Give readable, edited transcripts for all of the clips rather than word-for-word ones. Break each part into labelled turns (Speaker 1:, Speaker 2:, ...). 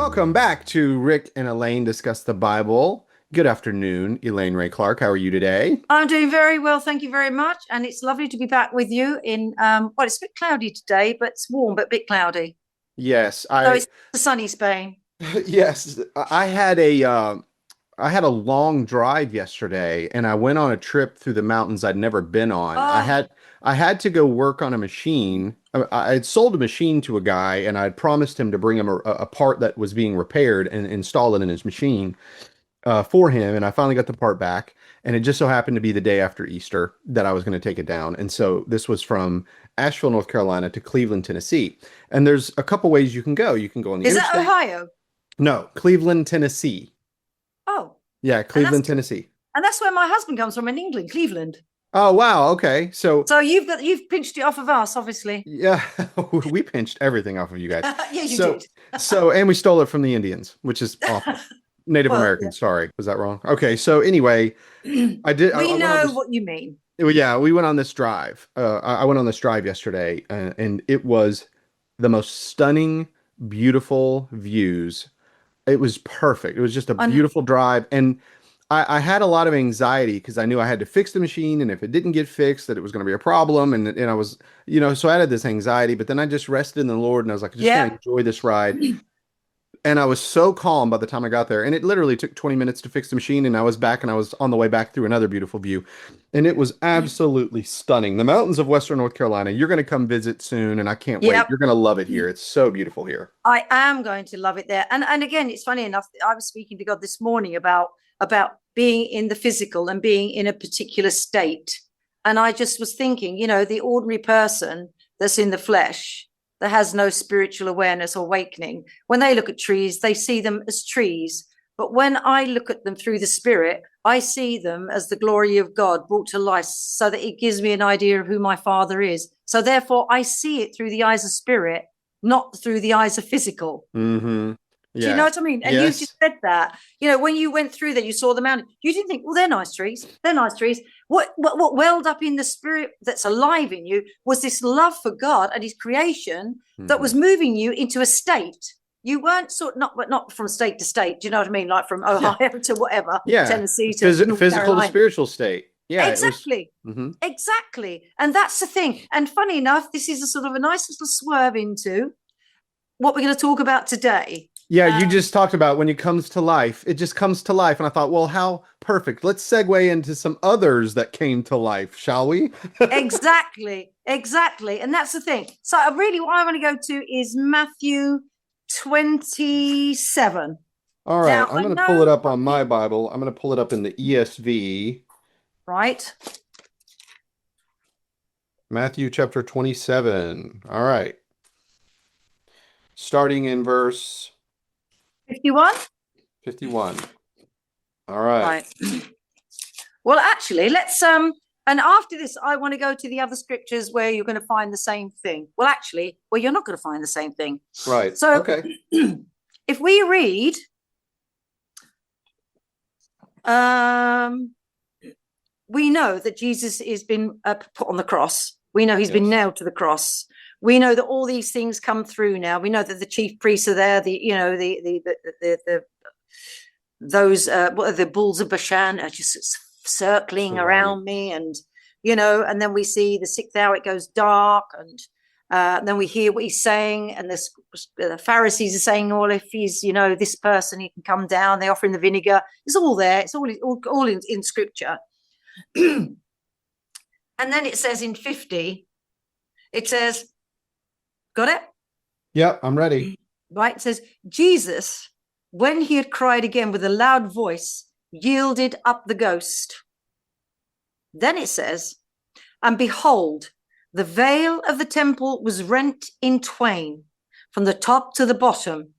Speaker 1: Welcome back to Rick and Elaine Discuss the Bible. Good afternoon, Elaine Ray Clark. How are you today?
Speaker 2: I'm doing very well, thank you very much. And it's lovely to be back with you in well, it's a bit cloudy today, but it's warm, but a bit cloudy.
Speaker 1: Yes,
Speaker 2: So
Speaker 1: I
Speaker 2: it's the sunny Spain.
Speaker 1: yes, I had a long drive yesterday and I went on a trip through the mountains I'd never been on.
Speaker 2: Oh,
Speaker 1: I had to go work on a machine. I had sold a machine to a guy and I'd promised him to bring him a part that was being repaired and install it in his machine. For him, and I finally got the part back. And it just so happened to be the day after Easter that I was going to take it down. And so this was from Asheville, North Carolina to Cleveland, Tennessee. And there's a couple ways you can go. You can go on the
Speaker 2: is that
Speaker 1: interstate.
Speaker 2: Ohio?
Speaker 1: No, Cleveland, Tennessee.
Speaker 2: Oh,
Speaker 1: Yeah,
Speaker 2: and that's
Speaker 1: Cleveland, Tennessee.
Speaker 2: and that's where my husband comes from in England, Cleveland.
Speaker 1: Oh, wow. Okay. So,
Speaker 2: So you've pinched it off of us, obviously.
Speaker 1: yeah, we pinched everything off of you guys.
Speaker 2: Yeah, you
Speaker 1: So,
Speaker 2: did.
Speaker 1: and we stole it from the Indians, which is awful. Native
Speaker 2: Well, yeah.
Speaker 1: Americans, sorry. Was that wrong? Okay. So anyway, I
Speaker 2: We
Speaker 1: went on
Speaker 2: know
Speaker 1: this.
Speaker 2: what you mean.
Speaker 1: Well, yeah, we went on this drive. I went on this drive yesterday, and it was the most stunning, beautiful views. It was perfect. It was just a
Speaker 2: And
Speaker 1: beautiful drive, and I had a lot of anxiety because I knew I had to fix the machine, and if it didn't get fixed, that it was going to be a problem, and I was, so I had this anxiety. But then I just rested in the Lord, and I was like, I'm just going to
Speaker 2: yeah,
Speaker 1: enjoy this ride. And I was so calm by the time I got there. And it literally took 20 minutes to fix the machine. And I was back and I was on the way back through another beautiful view. And it was absolutely stunning. The mountains of Western North Carolina. You're going to come visit soon. And I can't wait.
Speaker 2: yeah.
Speaker 1: You're going to love it here. It's so beautiful here.
Speaker 2: I am going to love it there. And again, it's funny enough. I was speaking to God this morning about being in the physical and being in a particular state. And I just was thinking, the ordinary person that's in the flesh, that has no spiritual awareness or awakening, when they look at trees, they see them as trees. But when I look at them through the spirit, I see them as the glory of God brought to life so that it gives me an idea of who my Father is. So therefore, I see it through the eyes of spirit, not through the eyes of physical.
Speaker 1: Mm-hmm.
Speaker 2: Do you know
Speaker 1: Yeah.
Speaker 2: what I mean? And you just
Speaker 1: Yes.
Speaker 2: said that. When you went through there, you saw the mountain. You didn't think, well, they're nice trees. They're nice trees. What welled up in the spirit that's alive in you was this love for God and His creation that
Speaker 1: Hmm.
Speaker 2: was moving you into a state. You weren't not from state to state. Do you know what I mean? Like from
Speaker 1: Yeah.
Speaker 2: Ohio to whatever,
Speaker 1: Yeah.
Speaker 2: Tennessee to North
Speaker 1: Physical to
Speaker 2: Carolina.
Speaker 1: spiritual state. Yeah. It was.
Speaker 2: Exactly.
Speaker 1: Hmm.
Speaker 2: Exactly. And that's the thing. And funny enough, this is a sort of a nice little swerve into what we're going to talk about today.
Speaker 1: Yeah, you
Speaker 2: Um,
Speaker 1: just talked about when it comes to life, it just comes to life. And I thought, well, how perfect. Let's segue into some others that came to life, shall we?
Speaker 2: Exactly, exactly. And that's the thing. So really what I want to go to is Matthew 27.
Speaker 1: All right,
Speaker 2: Now
Speaker 1: I'm
Speaker 2: I
Speaker 1: going to pull it
Speaker 2: know
Speaker 1: up on my Bible. I'm going to pull it up in the ESV,
Speaker 2: right?
Speaker 1: Matthew chapter 27. All right, starting in verse
Speaker 2: 51.
Speaker 1: 51. All right.
Speaker 2: Right. Well, actually, let's and after this, I want to go to the other scriptures where you're going to find the same thing. Well, actually, you're not going to find the same thing.
Speaker 1: Right.
Speaker 2: So
Speaker 1: Okay.
Speaker 2: if we read we know that Jesus has been put on the cross. We know he's been
Speaker 1: Yes.
Speaker 2: nailed to the cross. We know that all these things come through now. We know that the chief priests are there. The what are the bulls of Bashan are just circling
Speaker 1: Surrounding.
Speaker 2: around me, and then we see the sixth hour it goes dark, and then we hear what he's saying, and the Pharisees are saying, well, if he's this person, he can come down. They offer him the vinegar. It's all there. It's all in scripture. And then it says in 50, it says, got it?
Speaker 1: Yep, I'm ready.
Speaker 2: Right? It says, Jesus, when he had cried again with a loud voice, yielded up the ghost. Then it says, and behold, the veil of the temple was rent in twain from the top to the bottom.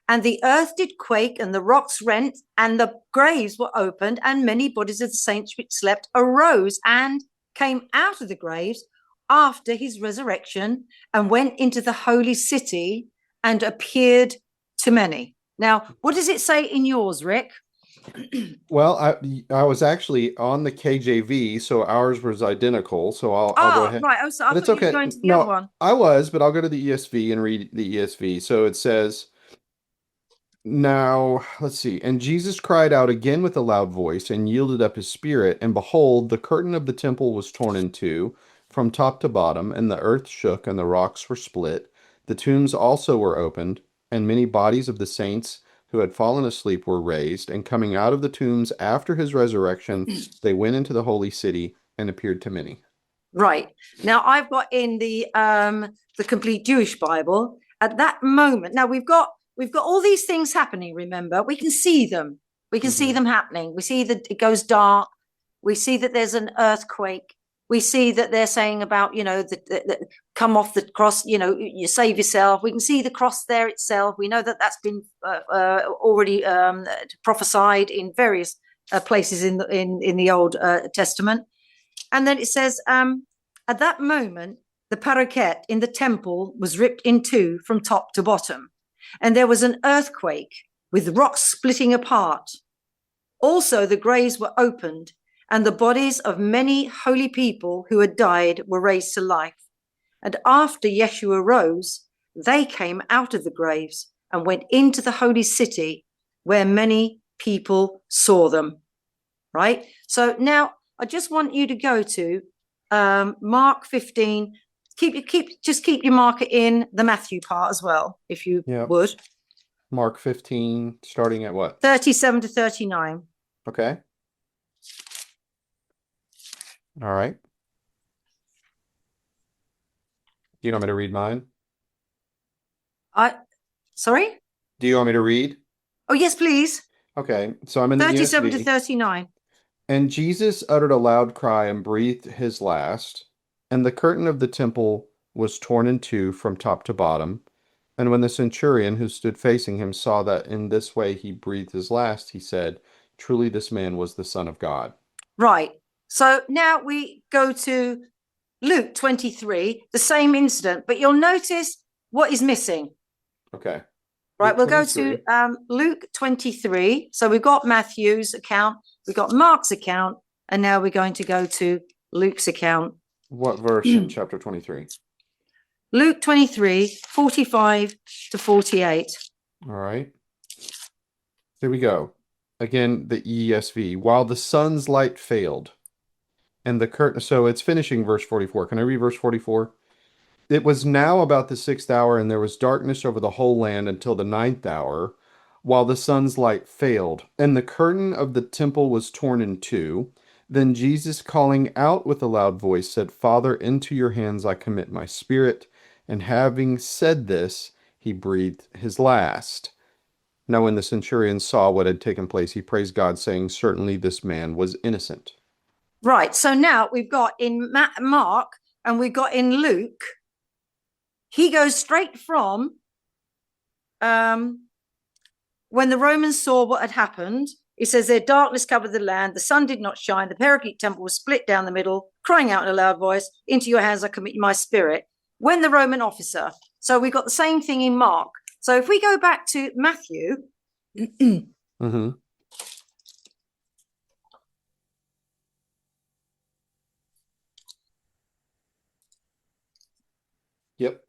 Speaker 2: And the earth did quake, and the rocks rent, and the graves were opened, and many bodies of the saints which slept arose and came out of the graves after his resurrection and went into the holy city and appeared to many. Now, what does it say in yours, Rick?
Speaker 1: Well, I was actually on the KJV, so ours was identical. So I'll go ahead.
Speaker 2: Right. Oh, so I
Speaker 1: But it's
Speaker 2: thought you were
Speaker 1: okay.
Speaker 2: going to the other
Speaker 1: No,
Speaker 2: one.
Speaker 1: I was, but I'll go to the ESV and read the ESV. So it says, Now, let's see. And Jesus cried out again with a loud voice and yielded up his spirit. And behold, the curtain of the temple was torn in two from top to bottom, and the earth shook, and the rocks were split. The tombs also were opened, and many bodies of the saints who had fallen asleep were raised. And coming out of the tombs after his resurrection, they went into the holy city and appeared to many.
Speaker 2: Right. Now I've got in the complete Jewish Bible at that moment. Now we've got all these things happening, remember? We can see them. We can see
Speaker 1: Mhm.
Speaker 2: them happening. We see that it goes dark. We see that there's an earthquake. We see that they're saying about, that come off the cross, you save yourself. We can see the cross there itself. We know that that's been already prophesied in various places in the Old Testament. And then it says, at that moment, the parquet in the temple was ripped in two from top to bottom, and there was an earthquake with rocks splitting apart. Also, the graves were opened, and the bodies of many holy people who had died were raised to life. And after Yeshua rose, they came out of the graves and went into the holy city where many people saw them. Right? So now I just want you to go to Mark 15. Keep your marker in the Matthew part as well, if you
Speaker 1: Yeah.
Speaker 2: would.
Speaker 1: Mark 15, starting at what?
Speaker 2: 37 to 39.
Speaker 1: Okay. All right. Do you want me to read mine?
Speaker 2: Sorry?
Speaker 1: Do you want me to read?
Speaker 2: Oh, yes, please.
Speaker 1: Okay, so I'm in the
Speaker 2: 37 to
Speaker 1: ESV.
Speaker 2: 39.
Speaker 1: And Jesus uttered a loud cry and breathed his last, and the curtain of the temple was torn in two from top to bottom. And when the centurion who stood facing him saw that in this way he breathed his last, he said, "Truly this man was the Son of God."
Speaker 2: Right. So now we go to Luke 23, the same incident, but you'll notice what is missing.
Speaker 1: Okay.
Speaker 2: Right,
Speaker 1: Luke
Speaker 2: we'll go
Speaker 1: 23.
Speaker 2: to Luke 23. So we've got Matthew's account, we've got Mark's account, and now we're going to go to Luke's account.
Speaker 1: What verse in chapter 23?
Speaker 2: Luke 23, 45 to 48.
Speaker 1: All right. Here we go. Again, the ESV. While the sun's light failed, and the curtain. So it's finishing verse 44. Can I read verse 44? It was now about the sixth hour, and there was darkness over the whole land until the ninth hour, while the sun's light failed, and the curtain of the temple was torn in two. Then Jesus, calling out with a loud voice, said, "Father, into your hands I commit my spirit." And having said this, he breathed his last. Now, when the centurion saw what had taken place, he praised God, saying, "Certainly this man was innocent."
Speaker 2: Right, so now we've got in Mark and we've got in Luke, he goes straight from when the Romans saw what had happened. He says, their darkness covered the land, the sun did not shine, the Paraclete temple was split down the middle, crying out in a loud voice, "Into your hands I commit my spirit." When the Roman officer. So we've got the same thing in Mark. So if we go back to Matthew,
Speaker 1: Mm-hmm. Yep.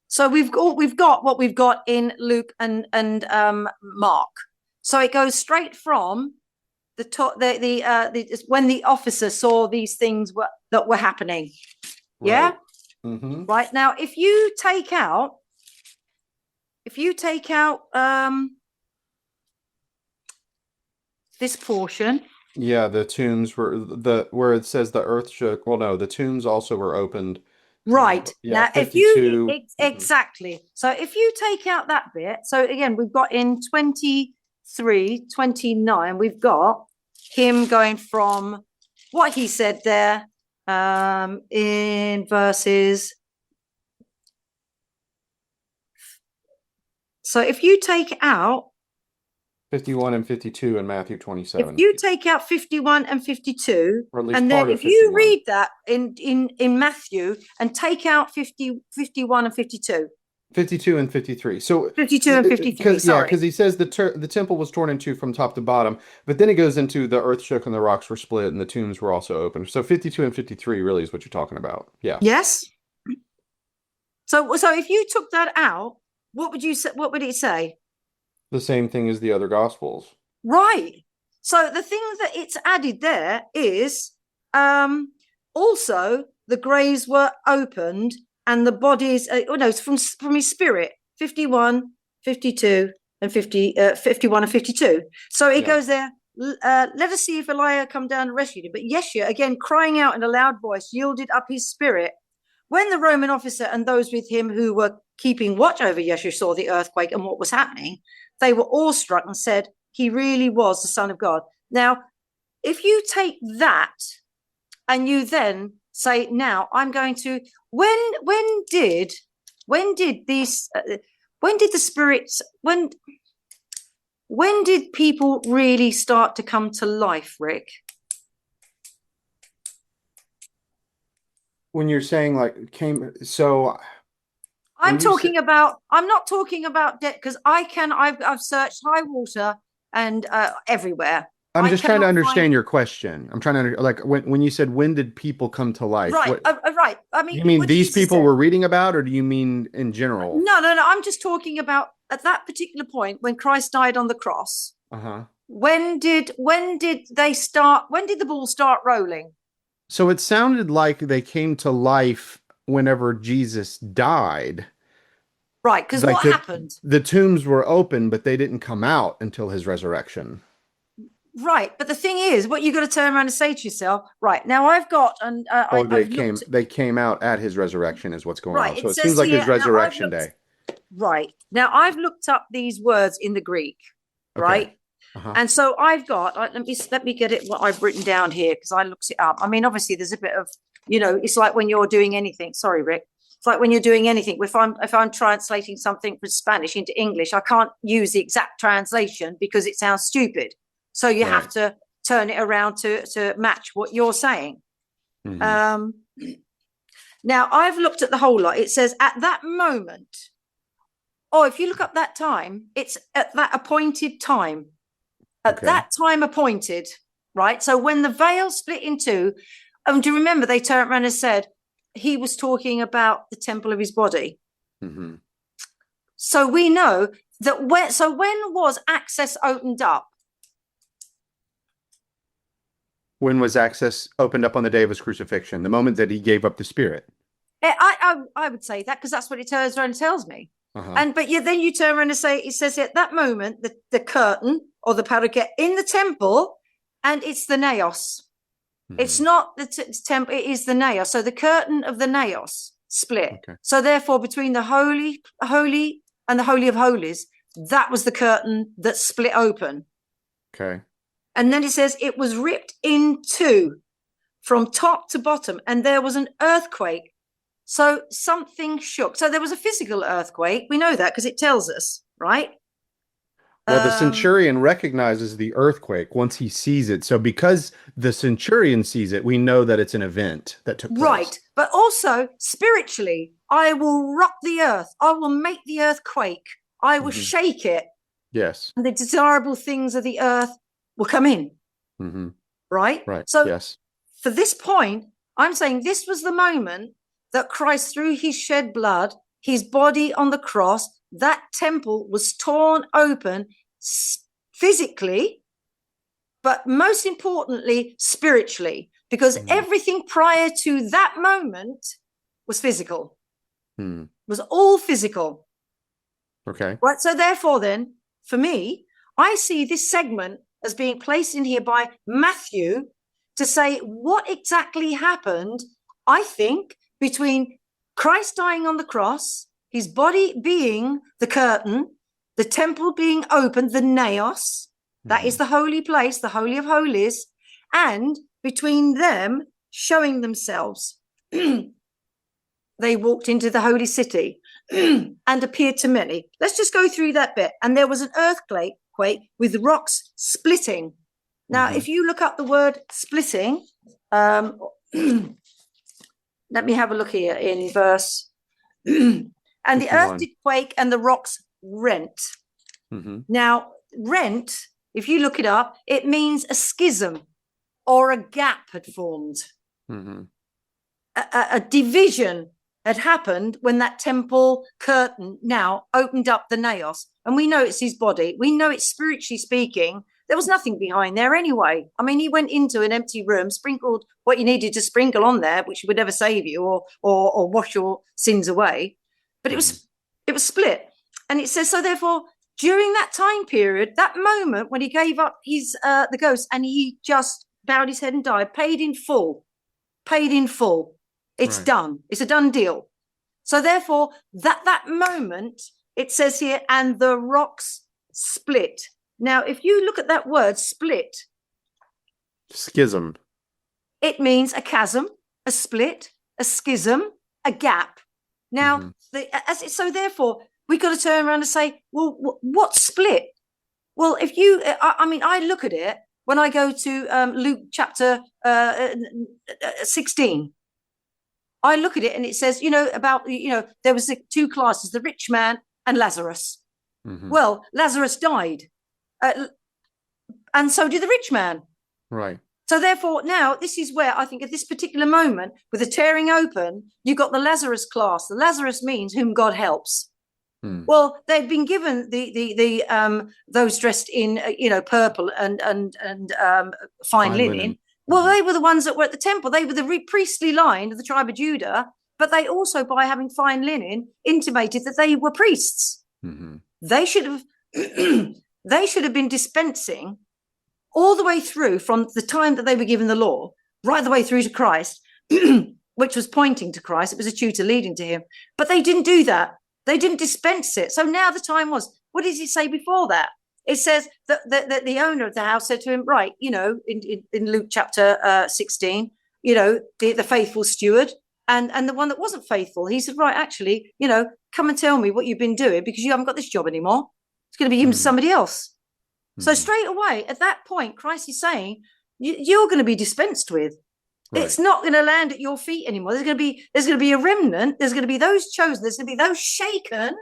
Speaker 2: so we've got what we've got in Luke and Mark. So it goes straight from the top, when the officer saw these things that were happening. Yeah.
Speaker 1: Right. Mm-hmm.
Speaker 2: Right now, if you take out this portion,
Speaker 1: Yeah, the tombs were where it says the earth shook. Well, no, the tombs also were opened.
Speaker 2: right
Speaker 1: Yeah,
Speaker 2: now, if you
Speaker 1: 52.
Speaker 2: exactly, so if you take out that bit, so again, we've got in 23, 29, we've got him going from what he said there in verses. So if you take out
Speaker 1: 51 and 52 in Matthew 27.
Speaker 2: if you take out 51 and 52,
Speaker 1: Or at least
Speaker 2: and then
Speaker 1: part of
Speaker 2: if you
Speaker 1: 51.
Speaker 2: read that in Matthew and take out 51 and 52.
Speaker 1: 52 and 53. So
Speaker 2: 52 and 53, sorry.
Speaker 1: because he says the temple was torn in two from top to bottom, but then it goes into the earth shook and the rocks were split and the tombs were also open. So 52 and 53 really is what you're talking about. Yeah.
Speaker 2: Yes. So if you took that out, what would you say? What would it say?
Speaker 1: The same thing as the other gospels.
Speaker 2: Right. So the thing that it's added there is also the graves were opened and the bodies, no, it's from his spirit, 51, 52, and 51 and 52. So it
Speaker 1: Yeah.
Speaker 2: goes there. Let us see if Elijah come down and rescued him. But Yeshua, again, crying out in a loud voice, yielded up his spirit. When the Roman officer and those with him who were keeping watch over Yeshua saw the earthquake and what was happening, they were awestruck and said, he really was the Son of God. Now, if you take that and you then say, now I'm going to, when did these, when did the spirits, when did people really start to come to life, Rick?
Speaker 1: When you're saying like came, so
Speaker 2: I'm
Speaker 1: when you say,
Speaker 2: talking about, I'm not talking about debt because I've searched high water and everywhere.
Speaker 1: I'm
Speaker 2: I
Speaker 1: just trying to
Speaker 2: cannot find,
Speaker 1: understand your question. I'm trying to like when you said when did people come to life?
Speaker 2: right,
Speaker 1: What
Speaker 2: right. I
Speaker 1: do
Speaker 2: mean,
Speaker 1: you mean
Speaker 2: what
Speaker 1: these
Speaker 2: Jesus
Speaker 1: people
Speaker 2: said.
Speaker 1: we're reading about, or do you mean in general?
Speaker 2: No, no, no. I'm just talking about at that particular point when Christ died on the cross.
Speaker 1: Uh-huh.
Speaker 2: When did they start? When did the ball start rolling?
Speaker 1: So it sounded like they came to life whenever Jesus died.
Speaker 2: Right, because
Speaker 1: Like
Speaker 2: what happened?
Speaker 1: the tombs were open, but they didn't come out until his resurrection.
Speaker 2: Right, but the thing is, what you got to turn around and say to yourself, right now, I've got and
Speaker 1: Oh,
Speaker 2: I've looked.
Speaker 1: they came out at his resurrection is what's going
Speaker 2: Right,
Speaker 1: on. So
Speaker 2: it
Speaker 1: it seems
Speaker 2: says
Speaker 1: like his
Speaker 2: here. Now I've
Speaker 1: resurrection
Speaker 2: looked.
Speaker 1: day.
Speaker 2: Right now, I've looked up these words in the Greek.
Speaker 1: Okay.
Speaker 2: Right,
Speaker 1: Uh-huh.
Speaker 2: and so I've got. Let me get it. What I've written down here because I looked it up. I mean, obviously, there's a bit of it's like when you're doing anything. Sorry, Rick. It's like when you're doing anything. If I'm translating something from Spanish into English, I can't use the exact translation because it sounds stupid. So you have
Speaker 1: Right.
Speaker 2: to turn it around to match what you're saying.
Speaker 1: Hmm.
Speaker 2: Um, now I've looked at the whole lot. It says at that moment. Oh, if you look up that time, it's at that appointed time. At
Speaker 1: Okay.
Speaker 2: that time appointed, right? So when the veil split in two, do you remember they turned around and said he was talking about the temple of his body?
Speaker 1: Hmm.
Speaker 2: So we know that when was access opened up?
Speaker 1: When was access opened up on the day of his crucifixion? The moment that he gave up the spirit.
Speaker 2: I would say that because that's what it turns around and tells me.
Speaker 1: Uh-huh.
Speaker 2: And but then you turn around and say it says at that moment the curtain or the paraket in the temple, and it's the naos. It's
Speaker 1: Hmm.
Speaker 2: not the temple, it is the naos. So the curtain of the naos split.
Speaker 1: Okay.
Speaker 2: So therefore, between the holy and the holy of holies, that was the curtain that split open.
Speaker 1: Okay.
Speaker 2: And then it says it was ripped in two from top to bottom, and there was an earthquake. So something shook. So there was a physical earthquake. We know that because it tells us, right?
Speaker 1: Well, the
Speaker 2: Um,
Speaker 1: centurion recognizes the earthquake once he sees it. So because the centurion sees it, we know that it's an event that took place.
Speaker 2: right. But also spiritually, I will rock the earth. I will make the earth quake. I will
Speaker 1: Hmm.
Speaker 2: shake it.
Speaker 1: Yes.
Speaker 2: And the desirable things of the earth will come in,
Speaker 1: Hmm.
Speaker 2: right?
Speaker 1: Right.
Speaker 2: So
Speaker 1: Yes.
Speaker 2: for this point, I'm saying this was the moment that Christ, through his shed blood, his body on the cross, that temple was torn open physically, but most importantly, spiritually, because
Speaker 1: Hmm.
Speaker 2: everything prior to that moment was physical,
Speaker 1: Hmm.
Speaker 2: was all physical.
Speaker 1: Okay.
Speaker 2: Right. So therefore, then, for me, I see this segment as being placed in here by Matthew to say what exactly happened, I think, between Christ dying on the cross, his body being the curtain, the temple being opened, the naos, that is
Speaker 1: Hmm.
Speaker 2: the holy place, the holy of holies, and between them showing themselves. They walked into the holy city and appeared to many. Let's just go through that bit. And there was an earthquake with rocks splitting. Now,
Speaker 1: Hmm.
Speaker 2: if you look up the word splitting, let me have a look here in verse. And the earth
Speaker 1: 51.
Speaker 2: did quake and the rocks rent.
Speaker 1: Hmm.
Speaker 2: Now, rent, if you look it up, it means a schism or a gap had formed.
Speaker 1: Hmm.
Speaker 2: A division had happened when that temple curtain now opened up the naos. and we know it's his body. We know it's spiritually speaking. There was nothing behind there anyway. I mean, he went into an empty room, sprinkled what you needed to sprinkle on there, which would never save you or wash your sins away. But it was split. And it says, so therefore, during that time period, that moment when he gave up his the ghost and he just bowed his head and died, paid in full. It's done. It's a done deal. So therefore, that moment, it says here, and the rocks split. Now, if you look at that word split,
Speaker 1: schism,
Speaker 2: it means a chasm, a split, a schism, a gap. Now, so therefore, we got to turn around and say, well, what split? Well, if you, I mean, I look at it when I go to Luke chapter 16. I look at it and it says, about, there was the two classes, the rich man and Lazarus. Well, Lazarus died. And so did the rich man.
Speaker 1: Right.
Speaker 2: So therefore, now this is where I think at this particular moment, with the tearing open, you've got the Lazarus class. The Lazarus means whom God helps. Well, they'd been given the those dressed in purple and fine linen. Well, they were the ones that were at the temple. They were the priestly line of the tribe of Judah, but they also, by having fine linen, intimated that they were priests. They should have they should have been dispensing all the way through from the time that they were given the law, right the way through to Christ, which was pointing to Christ. It was a tutor leading to him. But they didn't do that. They didn't dispense it. So now the time was, what does it say before that? It says that the owner of the house said to him, right, in Luke chapter 16, the faithful steward and the one that wasn't faithful. He said, right, actually, come and tell me what you've been doing because you haven't got this job anymore. It's going to be given to somebody else. So straight away, at that point, Christ is saying, you're going to be dispensed with. Right. It's not going to land at your feet anymore. There's going to be a remnant. There's going to be those chosen. There's going to be those shaken.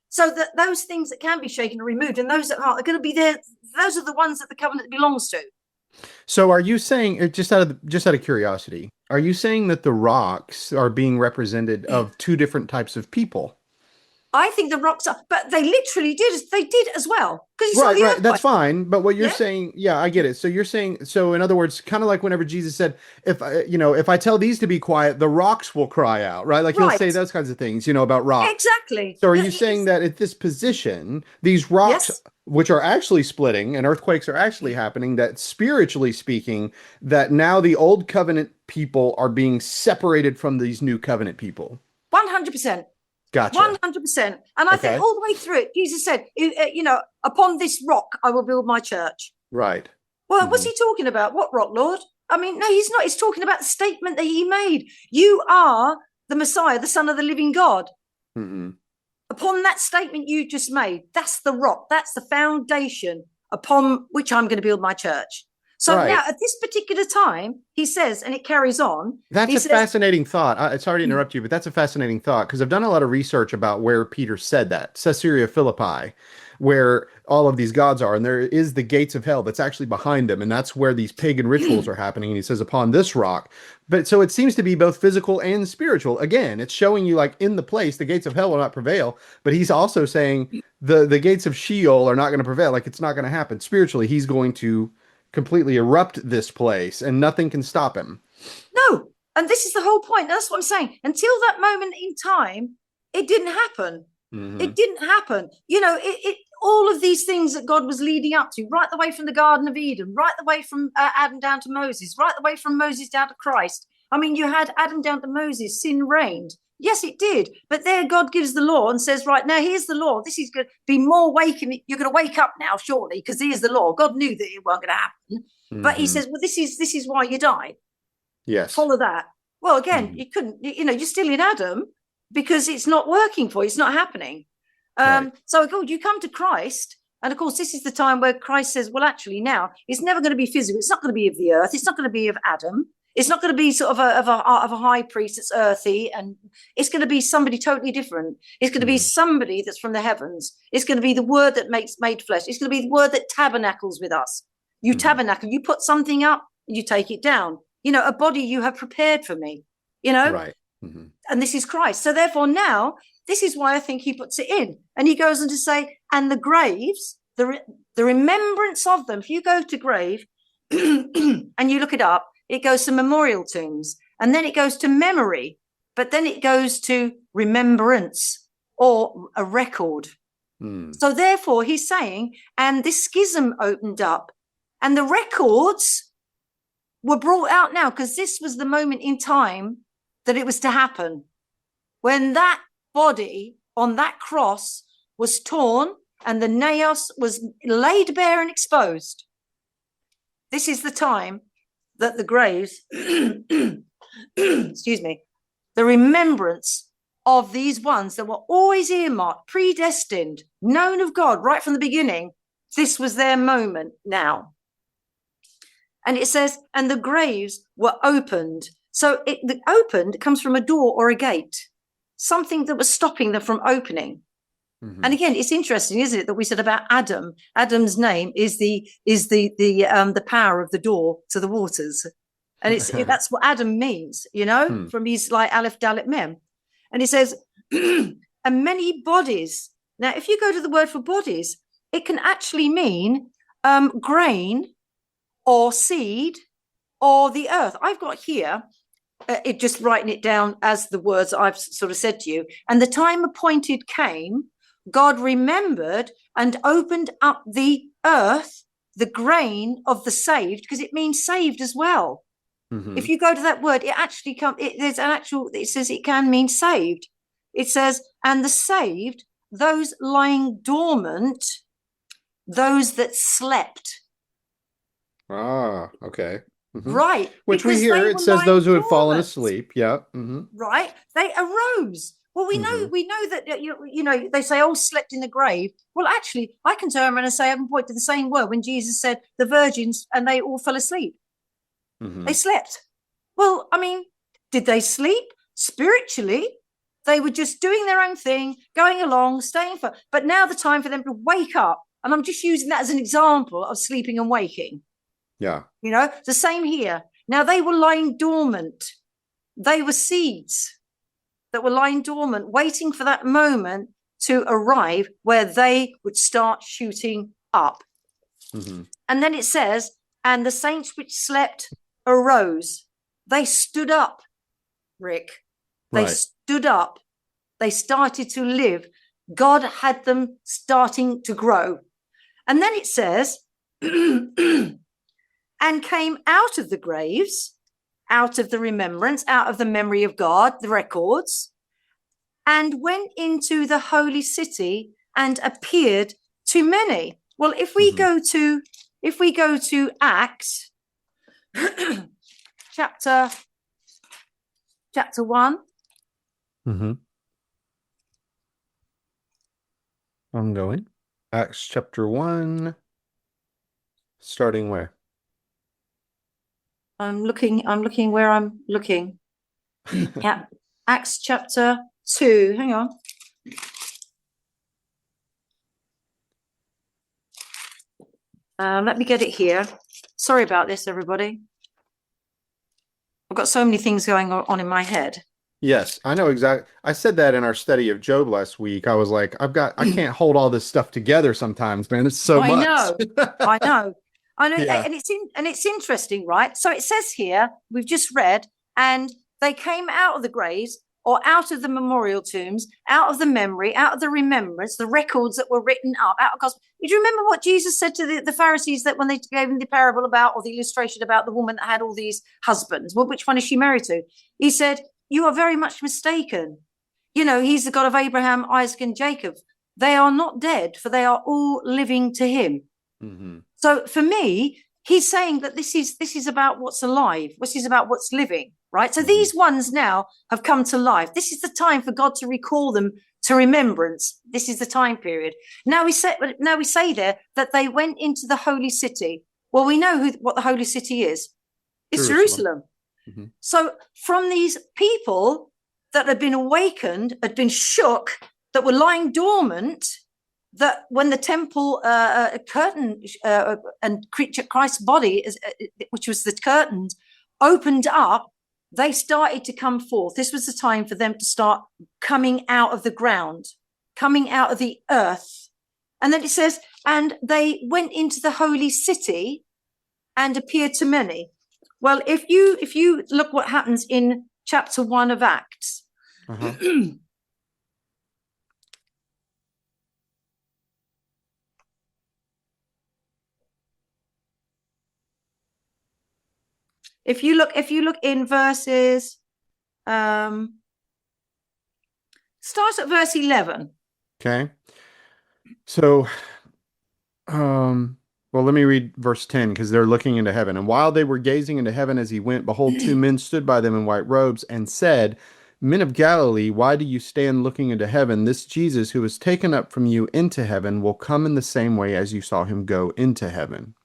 Speaker 2: So that those things that can be shaken are removed, and those that aren't are going to be there. Those are the ones that the covenant belongs to.
Speaker 1: So, are you saying, just out of curiosity, are you saying that the rocks are being represented of two different types of people?
Speaker 2: I think the rocks are, but they literally did. They did as well.
Speaker 1: Right. That's fine. But what you're saying, yeah, I get it. So you're saying, so in other words, kind of like whenever Jesus said, if I tell these to be quiet, the rocks will cry out, right? Like he'll say those kinds of things, about rocks.
Speaker 2: Exactly.
Speaker 1: So are you saying that at this position, these rocks, which are actually splitting and earthquakes are actually happening, that spiritually speaking, that now the old covenant people are being separated from these new covenant people?
Speaker 2: 100%.
Speaker 1: Gotcha.
Speaker 2: 100%. And I think all the way through it, Jesus said, upon this rock, I will build my church.
Speaker 1: Right.
Speaker 2: Well, what's he talking about? What rock, Lord? I mean, no, he's not. He's talking about the statement that he made. You are the Messiah, the Son of the living God. Upon that statement you just made, that's the rock. That's the foundation upon which I'm going to build my church. So now at this particular time, he says, and it carries on.
Speaker 1: That's a fascinating thought. Sorry to interrupt you, but that's a fascinating thought because I've done a lot of research about where Peter said that, Caesarea Philippi, where all of these gods are. And there is the gates of hell that's actually behind them. And that's where these pagan rituals are happening. And he says, upon this rock. But so it seems to be both physical and spiritual. Again, it's showing you like in the place, the gates of hell will not prevail. But he's also saying the gates of Sheol are not going to prevail. Like it's not going to happen. Spiritually, he's going to completely erupt this place and nothing can stop him.
Speaker 2: No. And this is the whole point. That's what I'm saying. Until that moment in time, it didn't happen. It didn't happen. All of these things that God was leading up to, right the way from the Garden of Eden, right the way from Adam down to Moses, right the way from Moses down to Christ. I mean, you had Adam down to Moses, sin reigned. Yes, it did. But there God gives the law and says, right, now here's the law. This is going to be more waking. You're going to wake up now, shortly, because here's the law. God knew that it wasn't going to happen. But he says, well, this is why you died.
Speaker 1: Yes.
Speaker 2: Follow that. Well, again, you couldn't, you're still in Adam because it's not working for you. It's not happening. So you come to Christ. And of course, this is the time where Christ says, well, actually now it's never going to be physical. It's not going to be of the earth. It's not going to be of Adam. It's not going to be sort of a high priest that's earthy, and it's going to be somebody totally different. It's going to be somebody that's from the heavens. It's going to be the word that made flesh. It's going to be the word that tabernacles with us. You tabernacle, you put something up and you take it down. A body you have prepared for me,
Speaker 1: Right.
Speaker 2: And this is Christ. So therefore now this is why I think he puts it in. And he goes on to say, and the graves, the remembrance of them. If you go to grave and you look it up, it goes to memorial tombs, and then it goes to memory, but then it goes to remembrance or a record. So therefore he's saying, and this schism opened up and the records were brought out now, because this was the moment in time that it was to happen. When that body on that cross was torn and the naos was laid bare and exposed, this is the time that the graves, excuse me, the remembrance of these ones that were always earmarked, predestined, known of God right from the beginning, this was their moment now. And it says, and the graves were opened. So the opened comes from a door or a gate, something that was stopping them from opening. And again, it's interesting, isn't it, that we said about Adam. Adam's name is the power of the door to the waters, and that's what Adam means, you know, from his like Aleph Dalet Mem. And he says, and many bodies. Now, if you go to the word for bodies, it can actually mean grain or seed or the earth. I've got here, it just writing it down as the words I've sort of said to you. And the time appointed came, God remembered and opened up the earth, the grain of the saved, because it means saved as well. If you go to that word, it actually there's an actual, it says it can mean saved. It says, and the saved, those lying dormant, those that slept.
Speaker 1: Ah, okay.
Speaker 2: Right.
Speaker 1: Which we hear, it says those who had fallen asleep. Yeah.
Speaker 2: Right. They arose. Well, we know that, you know, they say, oh, slept in the grave. Well, actually, I can turn around and say, I can point to the same word when Jesus said the virgins and they all fell asleep. They slept. Well, I mean, did they sleep? Spiritually, they were just doing their own thing, going along, staying for, but now the time for them to wake up. And I'm just using that as an example of sleeping and waking.
Speaker 1: Yeah.
Speaker 2: You know, the same here. Now they were lying dormant. They were seeds that were lying dormant, waiting for that moment to arrive where they would start shooting up. And then it says, and the saints which slept arose. They stood up, Rick. They stood up. They started to live. God had them starting to grow. And then it says, and came out of the graves, out of the remembrance, out of the memory of God, the records, and went into the holy city and appeared to many. Well, if we go to Acts chapter 1.
Speaker 1: I'm going. Acts chapter 1, starting where?
Speaker 2: I'm looking where I'm looking. Yeah, Acts chapter 2. Hang on. Let me get it here. Sorry about this, everybody. I've got so many things going on in my head.
Speaker 1: Yes, I know exactly. I said that in our study of Job last week. I was like, I can't hold all this stuff together sometimes, man. It's so much.
Speaker 2: I know.
Speaker 1: Yeah.
Speaker 2: And it's interesting, right? So it says here, we've just read, and they came out of the graves or out of the memorial tombs, out of the memory, out of the remembrance, the records that were written up, out of gospel. Do you remember what Jesus said to the Pharisees that when they gave him the parable about, or the illustration about the woman that had all these husbands? Well, which one is she married to? He said, you are very much mistaken. You know, he's the God of Abraham, Isaac, and Jacob. They are not dead, for they are all living to him. So for me, he's saying that this is about what's alive. This is about what's living, right? So these ones now have come to life. This is the time for God to recall them to remembrance. This is the time period. Now we say there that they went into the holy city. Well, we know what the holy city is. It's Jerusalem. So from these people that had been awakened, had been shook, that were lying dormant, that when the temple curtain and Christ's body, which was the curtains, opened up, they started to come forth. This was the time for them to start coming out of the ground, coming out of the earth. And then it says, and they went into the holy city and appeared to many. Well, if you look what happens in chapter 1 of Acts, if you look in verses, start at verse 11.
Speaker 1: Okay. So, well, let me read verse 10 because they're looking into heaven. And while they were gazing into heaven as he went, behold, two men stood by them in white robes and said, Men of Galilee, why do you stand looking into heaven? This Jesus who was taken up from you into heaven will come in the same way as you saw him go into heaven.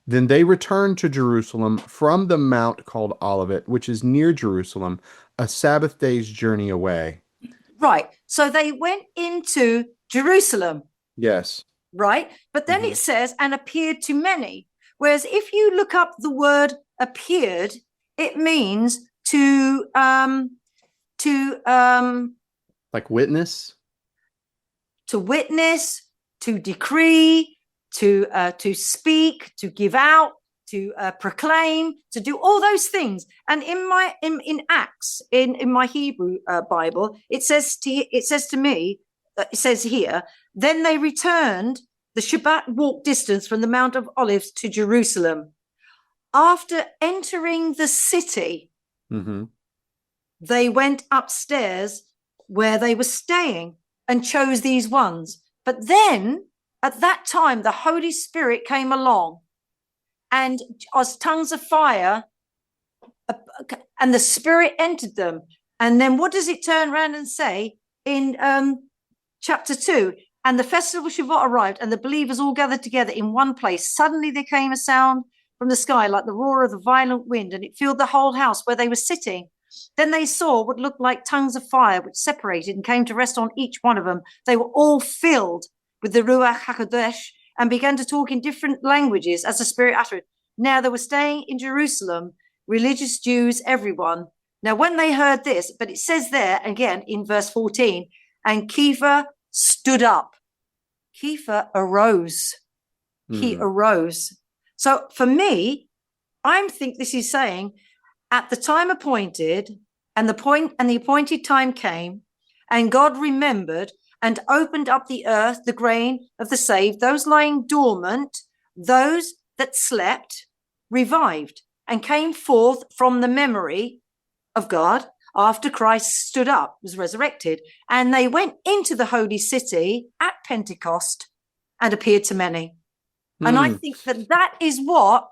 Speaker 1: Then they returned to Jerusalem from the mount called Olivet, which is near Jerusalem, a Sabbath day's journey away.
Speaker 2: Right. So they went into Jerusalem.
Speaker 1: Yes.
Speaker 2: Right. But then it says, and appeared to many. Whereas if you look up the word appeared, it means to
Speaker 1: like witness,
Speaker 2: to decree, to speak, to give out, to proclaim, to do all those things. And in Acts, in my Hebrew Bible, it says to me, it says here, then they returned the Shabbat walk distance from the Mount of Olives to Jerusalem. After entering the city, they went upstairs where they were staying and chose these ones. But then at that time, the Holy Spirit came along, and as tongues of fire, and the Spirit entered them. And then what does it turn around and say in chapter 2? And the festival of Shavuot arrived, and the believers all gathered together in one place. Suddenly there came a sound from the sky like the roar of the violent wind, and it filled the whole house where they were sitting. Then they saw what looked like tongues of fire, which separated and came to rest on each one of them. They were all filled with the Ruach HaKodesh and began to talk in different languages as the Spirit uttered. Now they were staying in Jerusalem, religious Jews, everyone. Now when they heard this, but it says there again in verse 14, and Kepha stood up. Kepha arose. He arose. So for me, I think this is saying at the time appointed, and the appointed time came, and God remembered and opened up the earth, the grain of the saved, those lying dormant, those that slept, revived, and came forth from the memory of God after Christ stood up, was resurrected. And they went into the holy city at Pentecost and appeared to many. And I think that is what,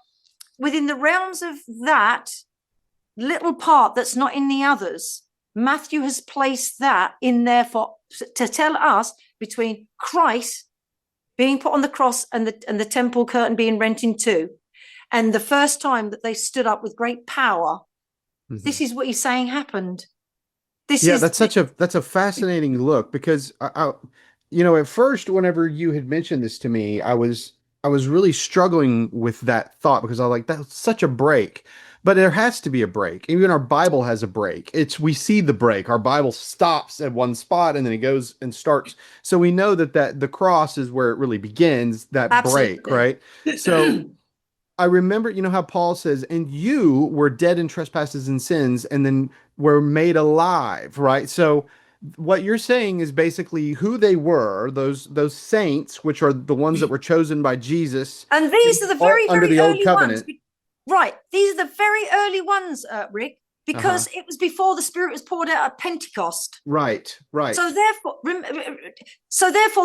Speaker 2: within the realms of that little part that's not in the others, Matthew has placed that in there to tell us between Christ being put on the cross and the temple curtain being rent in two, and the first time that they stood up with great power. This is what he's saying happened. That's
Speaker 1: a fascinating look, because at first, whenever you had mentioned this to me, I was really struggling with that thought, because I was like, that's such a break. But there has to be a break. Even our Bible has a break. We see the break. Our Bible stops at one spot and then it goes and starts. So we know that the cross is where it really begins, that
Speaker 2: Absolutely.
Speaker 1: break, right? So I remember, how Paul says, and you were dead in trespasses and sins, and then were made alive, right? So what you're saying is basically who they were, those saints, which are the ones that were chosen by Jesus.
Speaker 2: And these are the very,
Speaker 1: under
Speaker 2: very
Speaker 1: the old
Speaker 2: early
Speaker 1: covenant.
Speaker 2: ones. Right. These are the very early ones, Rick, because it was before the Spirit was poured out at Pentecost.
Speaker 1: Right.
Speaker 2: So therefore,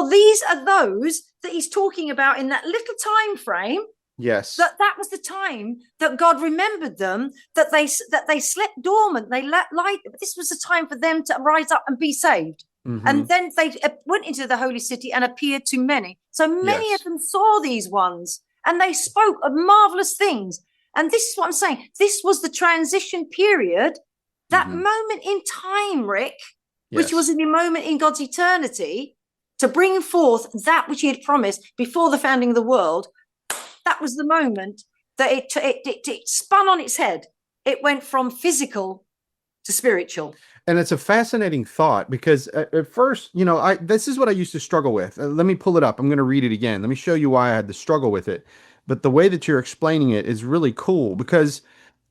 Speaker 2: these are those that he's talking about in that little time frame.
Speaker 1: Yes.
Speaker 2: That was the time that God remembered them, that they slept dormant. This was the time for them to rise up and be saved. And then they went into the holy city and appeared to many. So many of them saw these ones, and they spoke of marvelous things. And this is what I'm saying. This was the transition period, that moment in time, Rick, which was a moment in God's eternity to bring forth that which he had promised before the founding of the world. That was the moment that it spun on its head. It went from physical to spiritual.
Speaker 1: And it's a fascinating thought because at first, I this is what I used to struggle with. Let me pull it up. I'm going to read it again. Let me show you why I had to struggle with it. But the way that you're explaining it is really cool because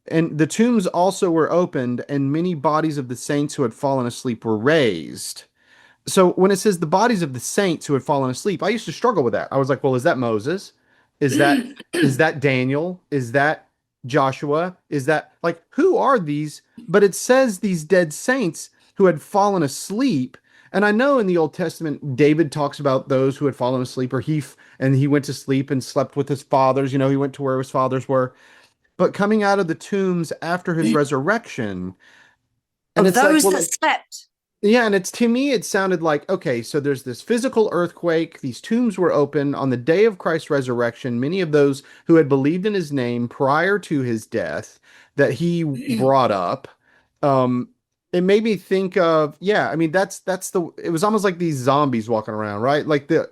Speaker 1: and the tombs also were opened and many bodies of the saints who had fallen asleep were raised. So when it says the bodies of the saints who had fallen asleep, I used to struggle with that. I was like, well, is that Moses? Is that Daniel? Is that Joshua? Is that like who are these? But it says these dead saints who had fallen asleep. And I know in the Old Testament, David talks about those who had fallen asleep, or and he went to sleep and slept with his fathers. He went to where his fathers were. But coming out of the tombs after his resurrection, and
Speaker 2: Of
Speaker 1: it's like,
Speaker 2: those
Speaker 1: well,
Speaker 2: that slept.
Speaker 1: yeah, and it's to me, it sounded like, okay, so there's this physical earthquake. These tombs were open on the day of Christ's resurrection. Many of those who had believed in his name prior to his death that he brought up. Um, it made me think of, yeah, I mean, it was almost like these zombies walking around, right?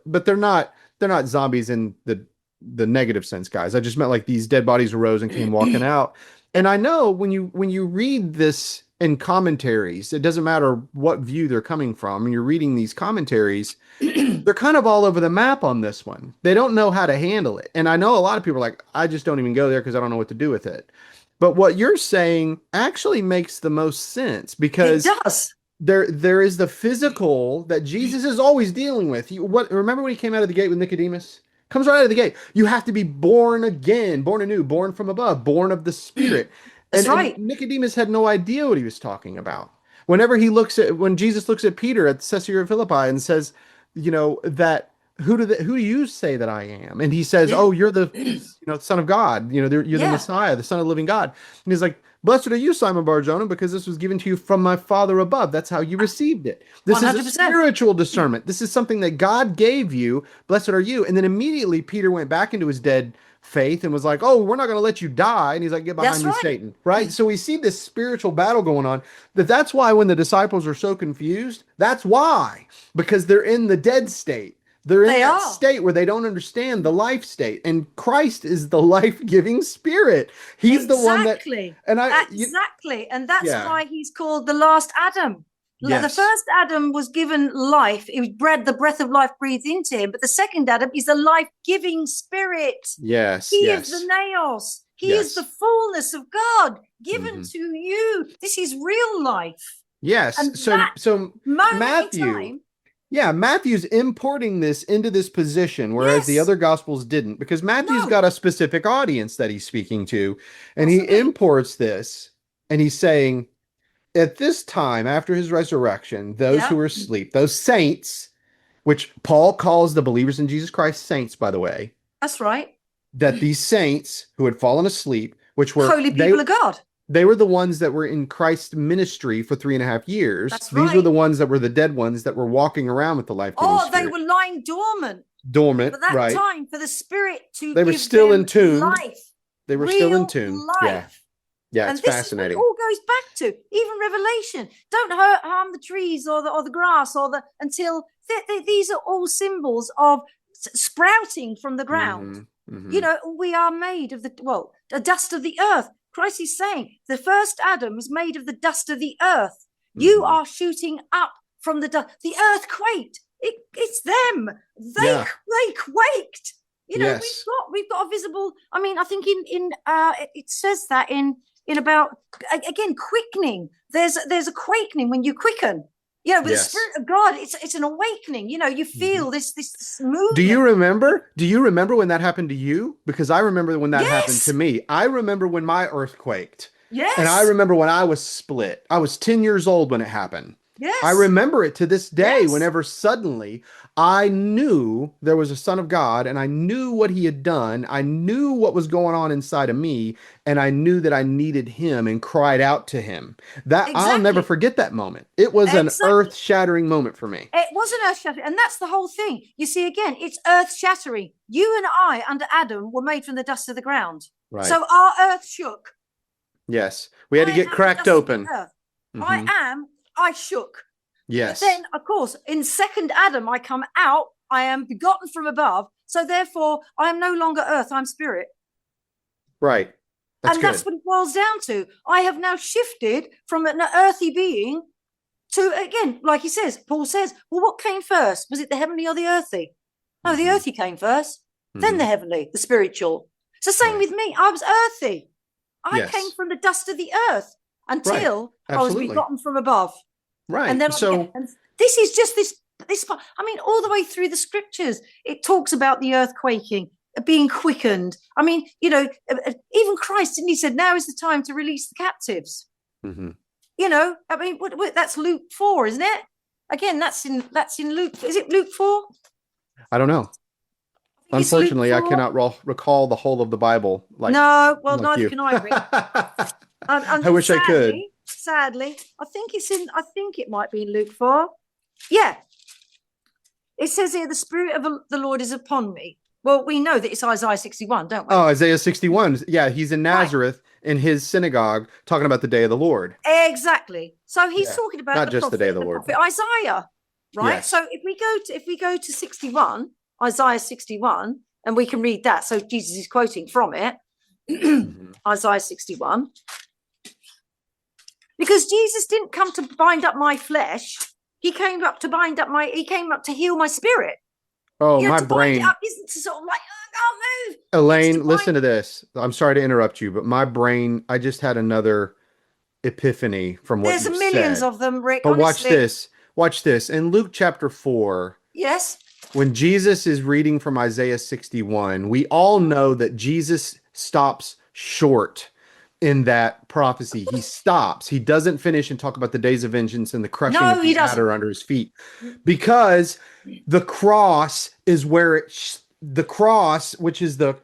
Speaker 1: But they're not zombies in the negative sense, guys. I just meant like these dead bodies arose and came walking out. And I know when you read this in commentaries, it doesn't matter what view they're coming from. When you're reading these commentaries, they're kind of all over the map on this one. They don't know how to handle it. And I know a lot of people are like, I just don't even go there because I don't know what to do with it. But what you're saying actually makes the most sense
Speaker 2: It
Speaker 1: because
Speaker 2: does.
Speaker 1: there is the physical that Jesus is always dealing with. Remember when he came out of the gate with Nicodemus? Comes right out of the gate. You have to be born again, born anew, born from above, born of the Spirit.
Speaker 2: That's
Speaker 1: And
Speaker 2: right.
Speaker 1: Nicodemus had no idea what he was talking about. When Jesus looks at Peter at Caesarea Philippi and says, that who do you say that I am? And he says,
Speaker 2: Yeah.
Speaker 1: oh, you're the Son of God. You're the
Speaker 2: Yeah.
Speaker 1: Messiah, the Son of the living God. And he's like, blessed are you, Simon Bar-Jonah, because this was given to you from my Father above. That's how you received it. This is a
Speaker 2: 100%.
Speaker 1: spiritual discernment. This is something that God gave you. Blessed are you. And then immediately Peter went back into his dead faith and was like, oh, we're not going to let you die. And he's like, get behind
Speaker 2: That's
Speaker 1: me,
Speaker 2: right.
Speaker 1: Satan. Right? So we see this spiritual battle going on. That's why when the disciples are so confused, that's why. Because they're in the dead state. They're in
Speaker 2: They
Speaker 1: that
Speaker 2: are.
Speaker 1: state where they don't understand the life state. And Christ is the life-giving spirit. He's the one that,
Speaker 2: Exactly.
Speaker 1: and
Speaker 2: Exactly. And that's
Speaker 1: yeah,
Speaker 2: why he's called the last Adam. The
Speaker 1: yes,
Speaker 2: first Adam was given life. It was the breath of life breathed into him. But the second Adam is the life-giving spirit.
Speaker 1: yes,
Speaker 2: He is the
Speaker 1: yes,
Speaker 2: naos. He is the
Speaker 1: yes.
Speaker 2: fullness of God given
Speaker 1: Hmm.
Speaker 2: to you. This is real life.
Speaker 1: Yes.
Speaker 2: And
Speaker 1: So,
Speaker 2: that
Speaker 1: so
Speaker 2: moment in
Speaker 1: Matthew,
Speaker 2: time,
Speaker 1: yeah, Matthew's importing this into this position, whereas the
Speaker 2: yes,
Speaker 1: other gospels didn't, because Matthew's
Speaker 2: no,
Speaker 1: got a specific audience that he's speaking to, and he
Speaker 2: possibly.
Speaker 1: imports this, and he's saying, at this time after his resurrection, those who
Speaker 2: Yeah,
Speaker 1: were asleep, those saints, which Paul calls the believers in Jesus Christ saints, by the way,
Speaker 2: that's right.
Speaker 1: that these saints who had fallen asleep, which were
Speaker 2: Holy people of God.
Speaker 1: they were the ones that were in Christ's ministry for 3.5 years.
Speaker 2: That's
Speaker 1: These were
Speaker 2: right.
Speaker 1: the ones that were the dead ones that were walking around with the life-giving
Speaker 2: Or they
Speaker 1: spirit.
Speaker 2: were lying dormant
Speaker 1: Dormant,
Speaker 2: for that
Speaker 1: right?
Speaker 2: time for the spirit to
Speaker 1: They were
Speaker 2: give
Speaker 1: still
Speaker 2: them
Speaker 1: entombed.
Speaker 2: life,
Speaker 1: They were still
Speaker 2: real
Speaker 1: entombed. Yeah.
Speaker 2: life.
Speaker 1: Yeah, it's
Speaker 2: And this is what it
Speaker 1: fascinating.
Speaker 2: all goes back to. Even Revelation. Don't harm the trees or the grass until these are all symbols of sprouting from the ground.
Speaker 1: Hmm. Hmm.
Speaker 2: We are made of the dust of the earth. Christ is saying the first Adam was made of the dust of the earth. You
Speaker 1: Hmm.
Speaker 2: are shooting up from the dust. The earth quaked. It's them.
Speaker 1: Yeah.
Speaker 2: They quaked.
Speaker 1: Yes.
Speaker 2: We've got a visible. I mean, I think in it says that in about again quickening. There's a quakening when you quicken. With the
Speaker 1: Yes.
Speaker 2: Spirit of God, it's an awakening. You
Speaker 1: Hmm.
Speaker 2: feel this
Speaker 1: Do you
Speaker 2: movement.
Speaker 1: remember? Do you remember when that happened to you? Because I remember when that happened to
Speaker 2: Yes,
Speaker 1: me. I remember when my earth quaked. And I
Speaker 2: yes,
Speaker 1: remember when I was split. I was 10 years old when it happened. I
Speaker 2: yes,
Speaker 1: remember it to this day
Speaker 2: yes.
Speaker 1: whenever suddenly I knew there was a Son of God and I knew what he had done. I knew what was going on inside of me and I knew that I needed him and cried out to him. That I'll never
Speaker 2: Exactly,
Speaker 1: forget that moment. It was an
Speaker 2: exactly.
Speaker 1: earth-shattering moment for me.
Speaker 2: It was an earth shattering, and that's the whole thing. You see, again, it's earth shattering. You and I, under Adam, were made from the dust of the ground.
Speaker 1: Right.
Speaker 2: So our earth shook.
Speaker 1: Yes. We had to
Speaker 2: I
Speaker 1: get
Speaker 2: am the
Speaker 1: cracked
Speaker 2: dust of the
Speaker 1: open.
Speaker 2: earth.
Speaker 1: Hmm.
Speaker 2: I shook. But
Speaker 1: Yes.
Speaker 2: then, of course, in second Adam, I come out. I am begotten from above. So therefore, I am no longer earth. I'm spirit.
Speaker 1: Right. That's
Speaker 2: And that's
Speaker 1: good.
Speaker 2: what it boils down to. I have now shifted from an earthy being to, again, like he says, Paul says, well, what came first? Was it the heavenly or the earthy? No, the
Speaker 1: Hmm.
Speaker 2: earthy came first, then
Speaker 1: Hmm.
Speaker 2: the heavenly, the spiritual. It's the same
Speaker 1: Right.
Speaker 2: with me. I was earthy. I came
Speaker 1: Yes.
Speaker 2: from the dust of the earth
Speaker 1: Right.
Speaker 2: until I was
Speaker 1: Absolutely.
Speaker 2: begotten from above. And
Speaker 1: Right.
Speaker 2: then I began.
Speaker 1: So
Speaker 2: And this is just this part. I mean, all the way through the scriptures, it talks about the earth quaking, being quickened. I mean, even Christ, didn't he said, now is the time to release the captives.
Speaker 1: mhm.
Speaker 2: I mean, that's Luke 4, isn't it? Again, that's in Luke. Is it Luke 4?
Speaker 1: I don't know.
Speaker 2: I think it's Luke
Speaker 1: Unfortunately, I
Speaker 2: 4.
Speaker 1: cannot recall the whole of the Bible
Speaker 2: No, well,
Speaker 1: like
Speaker 2: neither
Speaker 1: you.
Speaker 2: can I, Rick.
Speaker 1: I
Speaker 2: And
Speaker 1: wish I could.
Speaker 2: sadly, I think it might be in Luke 4. Yeah, it says here, the Spirit of the Lord is upon me. Well, we know that it's Isaiah 61, don't
Speaker 1: Oh,
Speaker 2: we?
Speaker 1: Isaiah 61. Yeah, he's in
Speaker 2: Right,
Speaker 1: Nazareth in his synagogue talking about the day of the Lord.
Speaker 2: exactly. So he's
Speaker 1: Yeah.
Speaker 2: talking about
Speaker 1: Not just the day of the
Speaker 2: the
Speaker 1: Lord,
Speaker 2: prophet
Speaker 1: but
Speaker 2: Isaiah, right?
Speaker 1: yes.
Speaker 2: So if we go to 61, Isaiah 61, and we can read that. So Jesus is quoting from it,
Speaker 1: Mhm.
Speaker 2: Isaiah 61. Because Jesus didn't come to bind up my flesh. He came up to heal my spirit.
Speaker 1: Oh, my
Speaker 2: To bind it
Speaker 1: brain.
Speaker 2: up isn't to sort of like, oh, I can't move. It's to
Speaker 1: Elaine, listen
Speaker 2: bind.
Speaker 1: to this. I'm sorry to interrupt you, but my brain, I just had another epiphany from what
Speaker 2: There's
Speaker 1: you
Speaker 2: millions
Speaker 1: said.
Speaker 2: of them, Rick,
Speaker 1: But watch
Speaker 2: honestly.
Speaker 1: this. Watch this. In Luke chapter 4,
Speaker 2: Yes.
Speaker 1: when Jesus is reading from Isaiah 61, we all know that Jesus stops short in that prophecy. He stops. He doesn't finish and talk about the days of vengeance and the crushing
Speaker 2: No,
Speaker 1: of
Speaker 2: he
Speaker 1: the
Speaker 2: doesn't.
Speaker 1: adder under his feet because the cross is where the cross, which is the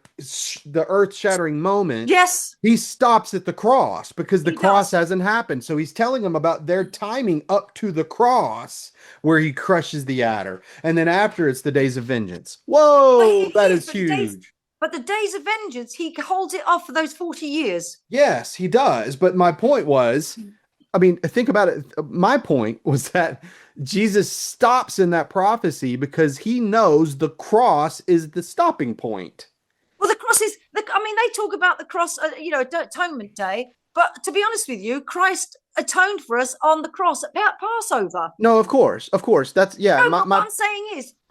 Speaker 1: earth-shattering moment,
Speaker 2: Yes,
Speaker 1: he stops at the cross because the
Speaker 2: he
Speaker 1: cross
Speaker 2: does.
Speaker 1: hasn't happened. So he's telling them about their timing up to the cross where he crushes the adder. And then after it's the days of vengeance.
Speaker 2: But
Speaker 1: Whoa,
Speaker 2: it
Speaker 1: that
Speaker 2: is,
Speaker 1: is huge.
Speaker 2: but the days of vengeance, he holds it off for those 40 years.
Speaker 1: Yes, he does. But my point was, I mean, think about it. My point was that Jesus stops in that prophecy because he knows the cross is the stopping point.
Speaker 2: Well, the cross is, I mean, they talk about the cross, atonement day. But to be honest with you, Christ atoned for us on the cross at Passover.
Speaker 1: No, of course. Of course. That's yeah,
Speaker 2: No,
Speaker 1: my
Speaker 2: but
Speaker 1: my
Speaker 2: what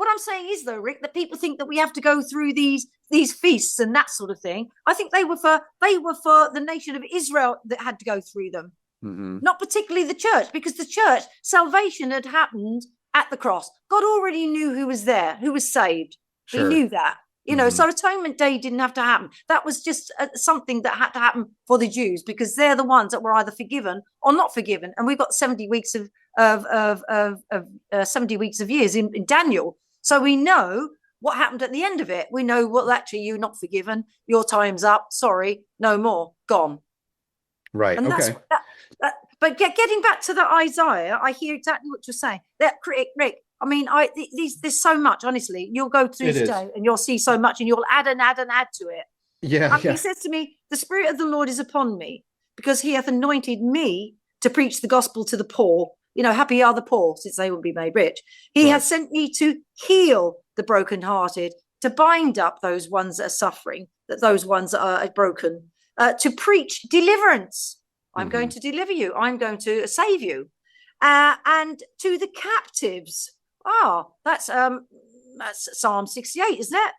Speaker 2: I'm saying is though, Rick, that people think that we have to go through these feasts and that sort of thing. I think they were for the nation of Israel that had to go through them,
Speaker 1: mm-mm,
Speaker 2: not particularly the church, because the church salvation had happened at the cross. God already knew who was there, who was saved. He
Speaker 1: sure.
Speaker 2: knew that.
Speaker 1: Mm-hmm.
Speaker 2: So Atonement Day didn't have to happen. That was just something that had to happen for the Jews because they're the ones that were either forgiven or not forgiven. And we've got 70 weeks of 70 weeks of years in Daniel. So we know what happened at the end of it. We know, well, actually, you're not forgiven. Your time's up. Sorry, no more. Gone.
Speaker 1: Right.
Speaker 2: And that's
Speaker 1: Okay.
Speaker 2: that. But getting back to the Isaiah, I hear exactly what you're saying. That Rick, I mean, there's so much. Honestly, you'll go through
Speaker 1: It is.
Speaker 2: today and you'll see so much, and you'll add and add and add to it.
Speaker 1: Yeah,
Speaker 2: He
Speaker 1: yeah.
Speaker 2: says to me, "The Spirit of the Lord is upon me, because He hath anointed me to preach the gospel to the poor. Happy are the poor, since they will be made rich. He
Speaker 1: Right.
Speaker 2: hath sent me to heal the brokenhearted, to bind up those ones that are suffering, those ones that are broken, to preach deliverance. I'm
Speaker 1: Mm-hmm.
Speaker 2: going to deliver you. I'm going to save you, and to the captives. That's Psalm 68, isn't it?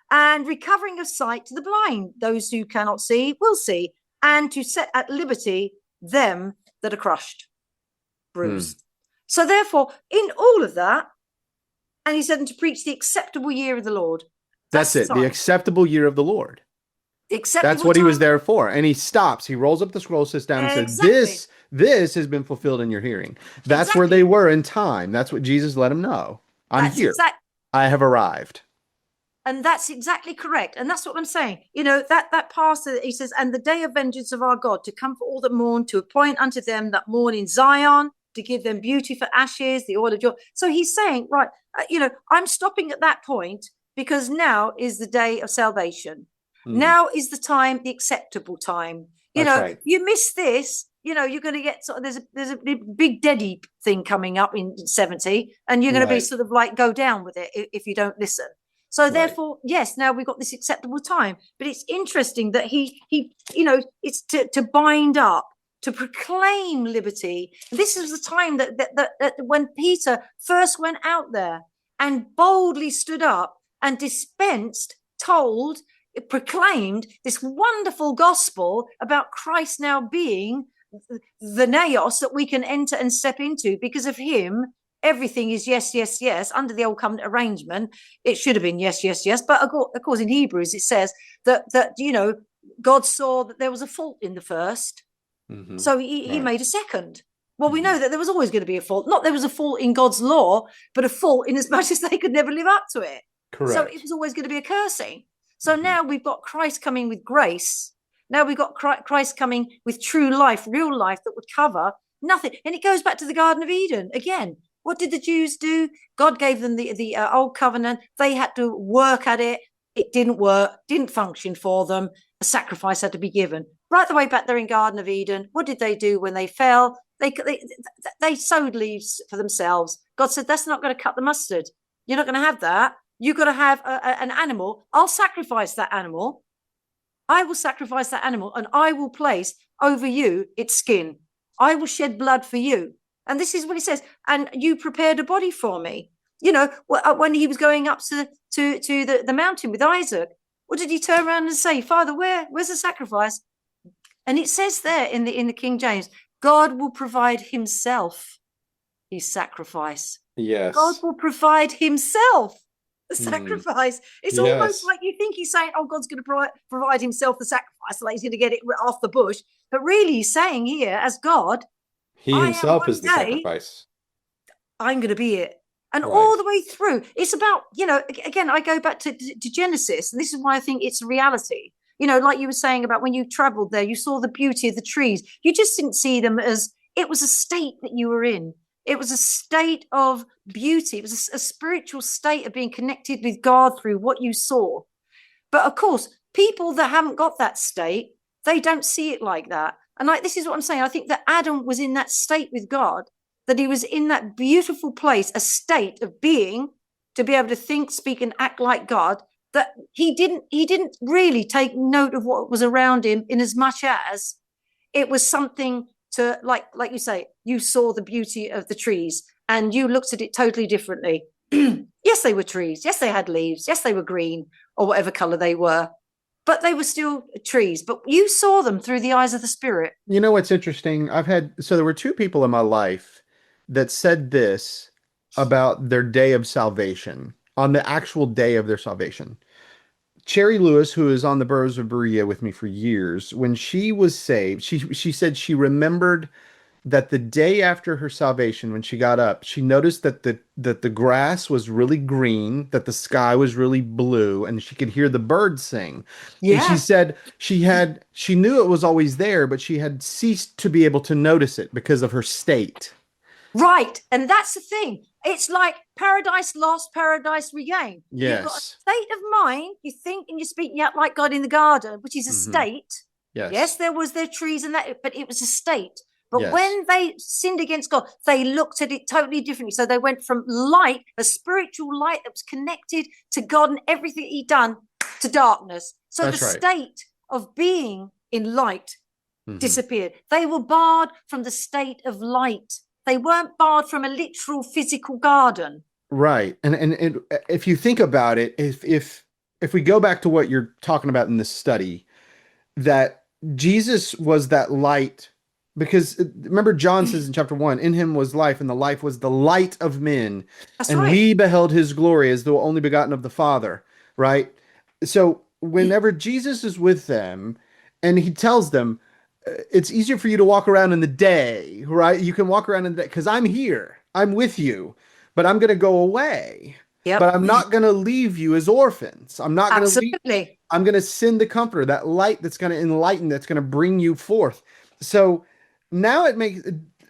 Speaker 2: And recovering of sight to the blind. Those who cannot see will see, and to set at liberty them that are crushed,
Speaker 1: Mm.
Speaker 2: bruised. So therefore, in all of that, and he said, and to preach the acceptable year of the Lord.
Speaker 1: That's
Speaker 2: That's the
Speaker 1: it. The
Speaker 2: time.
Speaker 1: acceptable year of the Lord.
Speaker 2: The
Speaker 1: That's
Speaker 2: acceptable
Speaker 1: what he was
Speaker 2: time.
Speaker 1: there for. And he stops. He rolls up the scroll, sits down, and said,
Speaker 2: Exactly.
Speaker 1: This has been fulfilled in your hearing. That's where they
Speaker 2: Exactly.
Speaker 1: were in time. That's what Jesus let him know. I'm
Speaker 2: That's
Speaker 1: here.
Speaker 2: exact.
Speaker 1: I have arrived.
Speaker 2: And that's exactly correct. And that's what I'm saying. That pastor, he says, and the day of vengeance of our God, to comfort all that mourn, to appoint unto them that mourn in Zion, to give them beauty for ashes, the oil of joy. So he's saying, right, I'm stopping at that point because now is the day of salvation.
Speaker 1: Mm.
Speaker 2: Now is the time, the acceptable time.
Speaker 1: That's right.
Speaker 2: You miss this, you're going to get there's a big daddy thing coming up in 70, and you're going to be
Speaker 1: Right.
Speaker 2: sort of like go down with it if you don't listen. So
Speaker 1: Right.
Speaker 2: therefore, yes, now we've got this acceptable time. But it's interesting that he it's to bind up, to proclaim liberty. This is the time that when Peter first went out there and boldly stood up and dispensed, told, proclaimed this wonderful gospel about Christ now being the naos that we can enter and step into. Because of him, everything is yes, yes, yes. Under the old covenant arrangement, it should have been yes, yes, yes. But of course, in Hebrews, it says that God saw that there was a fault in the first,
Speaker 1: Hmm.
Speaker 2: so he
Speaker 1: Right.
Speaker 2: made a second. Well, we
Speaker 1: Hmm.
Speaker 2: know that there was always going to be a fault. Not there was a fault in God's law, but a fault in as much as they could never live up to it. So it
Speaker 1: Correct.
Speaker 2: was always going to be a cursing. So
Speaker 1: Hmm.
Speaker 2: now we've got Christ coming with grace. Now we've got Christ coming with true life, real life that would cover nothing. And it goes back to the Garden of Eden again. What did the Jews do? God gave them the old covenant. They had to work at it. It didn't work, didn't function for them. A sacrifice had to be given. Right the way back there in Garden of Eden, what did they do when they fell? They sowed leaves for themselves. God said, that's not going to cut the mustard. You're not going to have that. You've got to have an animal. I'll sacrifice that animal. I will sacrifice that animal, and I will place over you its skin. I will shed blood for you. And this is what he says. And you prepared a body for me. When he was going up to the mountain with Isaac, what did he turn around and say? Father, where's the sacrifice? And it says there in the King James, God will provide himself his sacrifice. God
Speaker 1: Yes.
Speaker 2: will provide himself the
Speaker 1: Hmm.
Speaker 2: sacrifice. It's almost
Speaker 1: Yes.
Speaker 2: like you think he's saying, oh, God's going to provide himself the sacrifice, like he's going to get it off the bush. But really, he's saying here, as God,
Speaker 1: He
Speaker 2: I am
Speaker 1: himself
Speaker 2: one
Speaker 1: is the
Speaker 2: day,
Speaker 1: sacrifice.
Speaker 2: I'm going to be it. And
Speaker 1: Right.
Speaker 2: all the way through, it's about, again, I go back to Genesis, and this is why I think it's a reality. Like you were saying about when you traveled there, you saw the beauty of the trees. You just didn't see them as it was a state that you were in. It was a state of beauty. It was a spiritual state of being connected with God through what you saw. But of course, people that haven't got that state, they don't see it like that. And this is what I'm saying. I think that Adam was in that state with God, that he was in that beautiful place, a state of being, to be able to think, speak, and act like God. That he didn't really take note of what was around him, in as much as it was something to, like you say, you saw the beauty of the trees and you looked at it totally differently. Yes, they were trees. Yes, they had leaves. Yes, they were green or whatever color they were, but they were still trees. But you saw them through the eyes of the spirit.
Speaker 1: You know what's interesting? So there were two people in my life that said this about their day of salvation, on the actual day of their salvation. Cherry Lewis, who is on the Burros of Berea with me for years, when she was saved, she said she remembered that the day after her salvation, when she got up, she noticed that the grass was really green, that the sky was really blue, and she could hear the birds sing. And she
Speaker 2: Yeah,
Speaker 1: said she knew it was always there, but she had ceased to be able to notice it because of her state.
Speaker 2: right. And that's the thing. It's like paradise lost, paradise regained. You've got a
Speaker 1: Yes.
Speaker 2: state of mind. You think and you're speaking out like God in the garden, which is a
Speaker 1: Hmm.
Speaker 2: state. Yes,
Speaker 1: Yes.
Speaker 2: there was their trees and that, but it was a state. But
Speaker 1: Yes.
Speaker 2: when they sinned against God, they looked at it totally differently. So they went from light, a spiritual light that was connected to God and everything He'd done, to darkness. So the
Speaker 1: That's right.
Speaker 2: state of being in light
Speaker 1: Hmm.
Speaker 2: disappeared. They were barred from the state of light. They weren't barred from a literal physical garden.
Speaker 1: Right. And if you think about it, if we go back to what you're talking about in this study, that Jesus was that light, because remember John says in chapter 1, in him was life and the life was the light of men,
Speaker 2: That's
Speaker 1: and
Speaker 2: right.
Speaker 1: we beheld his glory as the only begotten of the Father, right? So whenever Jesus is with them and he tells them, it's easier for you to walk around in the day, right? You can walk around in the day because I'm here, I'm with you, but I'm going to go away. But
Speaker 2: Yep.
Speaker 1: I'm not going to leave you as orphans. I'm not going to leave.
Speaker 2: Absolutely.
Speaker 1: I'm going to send the comforter, that light that's going to enlighten, that's going to bring you forth. So now it makes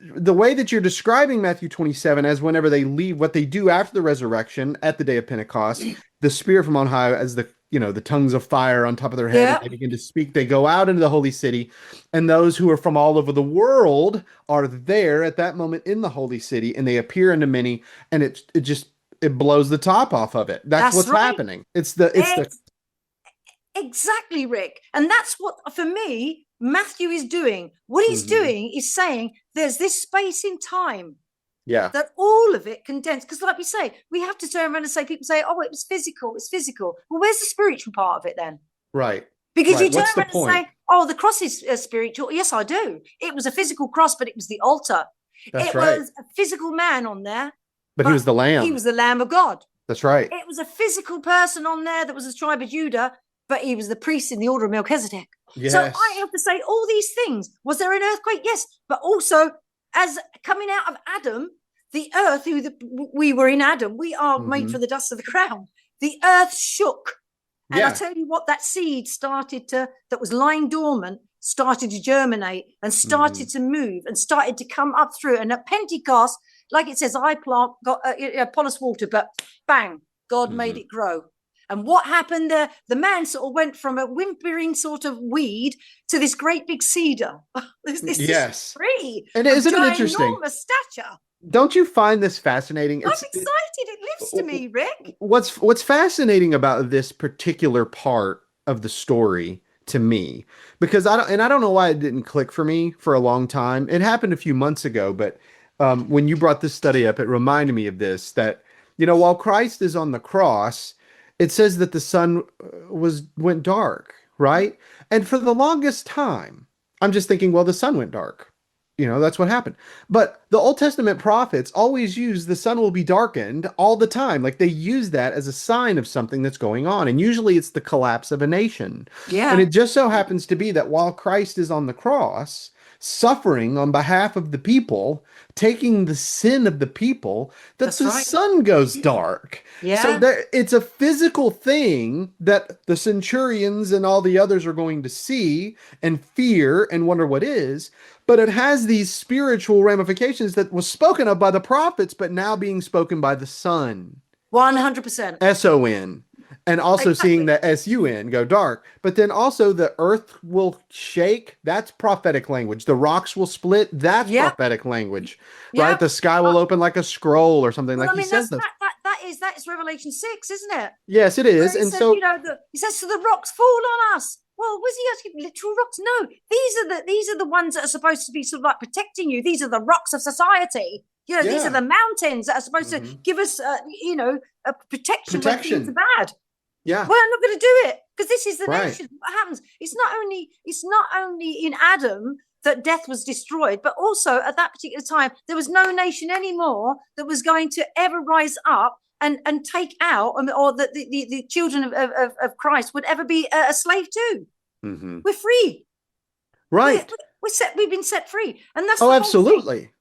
Speaker 1: the way that you're describing Matthew 27 as whenever they leave, what they do after the resurrection at the day of Pentecost, the Spirit from on high as the tongues of fire on top of their head, and they
Speaker 2: Yep.
Speaker 1: begin to speak. They go out into the holy city, and those who are from all over the world are there at that moment in the holy city, and they appear unto many, and it blows the top off of it. That's
Speaker 2: That's
Speaker 1: what's
Speaker 2: right.
Speaker 1: happening. It's the
Speaker 2: Ex- exactly, Rick. And that's what, for me, Matthew is doing. What he's
Speaker 1: Mhm.
Speaker 2: doing is saying there's this space in time
Speaker 1: Yeah.
Speaker 2: that all of it condensed. Because, like we say, we have to turn around and say, people say, oh, it was physical, it's physical. Well, where's the spiritual part of it then?
Speaker 1: Right.
Speaker 2: Because
Speaker 1: Right.
Speaker 2: you turn
Speaker 1: What's the
Speaker 2: around and
Speaker 1: point?
Speaker 2: say, oh, the cross is spiritual. Yes, I do. It was a physical cross, but it was the altar.
Speaker 1: That's
Speaker 2: It
Speaker 1: right.
Speaker 2: was a physical man on there,
Speaker 1: But he was
Speaker 2: but
Speaker 1: the
Speaker 2: he
Speaker 1: lamb.
Speaker 2: was the Lamb of God.
Speaker 1: That's right.
Speaker 2: It was a physical person on there that was the tribe of Judah, but he was the priest in the order of Melchizedek. So I
Speaker 1: Yes.
Speaker 2: have to say all these things. Was there an earthquake? Yes. But also, as coming out of Adam, the earth, we were in Adam, we are made
Speaker 1: Hmm.
Speaker 2: for the dust of the ground. The earth shook. And I
Speaker 1: Yeah.
Speaker 2: tell you what, that seed that was lying dormant, started to germinate and
Speaker 1: Hmm.
Speaker 2: started to move and started to come up through. And at Pentecost, like it says, I plant, got Apollos water, but bang, God made
Speaker 1: Hmm.
Speaker 2: it grow. And what happened there? The man sort of went from a whimpering sort of weed to this great big cedar. This
Speaker 1: Yes.
Speaker 2: tree
Speaker 1: And
Speaker 2: of
Speaker 1: isn't it interesting?
Speaker 2: ginormous stature.
Speaker 1: Don't you find this fascinating?
Speaker 2: I'm excited. It lives to me, Rick.
Speaker 1: What's fascinating about this particular part of the story to me, because I don't know why it didn't click for me for a long time. It happened a few months ago, but when you brought this study up, it reminded me of this, that while Christ is on the cross, it says that the sun went dark, right? And for the longest time, I'm just thinking, well, the sun went dark. That's what happened. But the Old Testament prophets always use the sun will be darkened all the time. Like they use that as a sign of something that's going on. And usually it's the collapse of a nation. And
Speaker 2: Yeah,
Speaker 1: it just so happens to be that while Christ is on the cross, suffering on behalf of the people, taking the sin of the people, that
Speaker 2: that's
Speaker 1: the
Speaker 2: right.
Speaker 1: sun goes dark. So
Speaker 2: Yeah,
Speaker 1: it's a physical thing that the centurions and all the others are going to see and fear and wonder what is, but it has these spiritual ramifications that was spoken of by the prophets, but now being spoken by the Son,
Speaker 2: 100%.
Speaker 1: Son, and also seeing
Speaker 2: Exactly.
Speaker 1: the Sun go dark. But then also the earth will shake. That's prophetic language. The rocks will split. That's
Speaker 2: Yep.
Speaker 1: prophetic language, right?
Speaker 2: Yep.
Speaker 1: The sky
Speaker 2: Uh,
Speaker 1: will open like a scroll or something.
Speaker 2: well,
Speaker 1: Like
Speaker 2: I
Speaker 1: he
Speaker 2: mean,
Speaker 1: says
Speaker 2: that's
Speaker 1: those.
Speaker 2: that is Revelation 6, isn't it?
Speaker 1: Yes, it
Speaker 2: Where
Speaker 1: is.
Speaker 2: he
Speaker 1: And
Speaker 2: says,
Speaker 1: so,
Speaker 2: he says to the rocks, fall on us. Well, was he asking literal rocks? No, these are the ones that are supposed to be sort of like protecting you. These are the rocks of society. These are
Speaker 1: yeah.
Speaker 2: the mountains that are supposed to
Speaker 1: Hmm.
Speaker 2: give us, a protection when things are
Speaker 1: Protection.
Speaker 2: bad.
Speaker 1: Yeah.
Speaker 2: Well, I'm not going to do it because this is the
Speaker 1: Right.
Speaker 2: nation. What happens? It's not only in Adam that death was destroyed, but also at that particular time there was no nation anymore that was going to ever rise up and take out, or that the children of Christ would ever be a slave to.
Speaker 1: Hmm.
Speaker 2: We're free. We're,
Speaker 1: Right.
Speaker 2: we're set. We've been set free, and that's
Speaker 1: Oh,
Speaker 2: the whole thing.
Speaker 1: absolutely.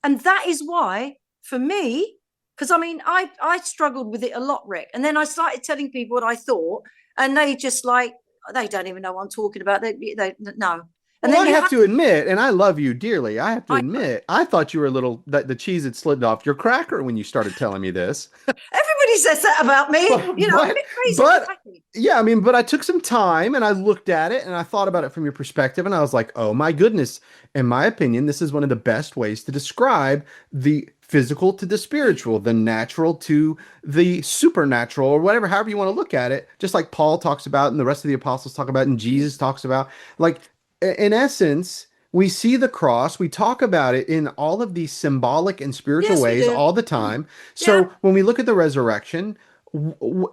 Speaker 2: And that is why, for me, because I mean, I struggled with it a lot, Rick. And then I started telling people what I thought, and they just like, they don't even know what I'm talking about. They no. And
Speaker 1: Well,
Speaker 2: then
Speaker 1: I
Speaker 2: you
Speaker 1: have
Speaker 2: have
Speaker 1: to admit, and I love you dearly, I have to
Speaker 2: I,
Speaker 1: admit, I thought you were a little, that the cheese had slid off your cracker when you started telling me this.
Speaker 2: everybody says that about me.
Speaker 1: But,
Speaker 2: I'm a
Speaker 1: but,
Speaker 2: bit crazy, but
Speaker 1: but,
Speaker 2: thank you.
Speaker 1: yeah, I mean, but I took some time and I looked at it and I thought about it from your perspective and I was like, oh my goodness. In my opinion, this is one of the best ways to describe the physical to the spiritual, the natural to the supernatural, or whatever, however you want to look at it. Just like Paul talks about and the rest of the apostles talk about and Jesus talks about. Like, in essence, we see the cross, we talk about it in all of these symbolic and spiritual
Speaker 2: Yes, we
Speaker 1: ways
Speaker 2: do.
Speaker 1: all the time.
Speaker 2: Yeah,
Speaker 1: So when we look at the resurrection,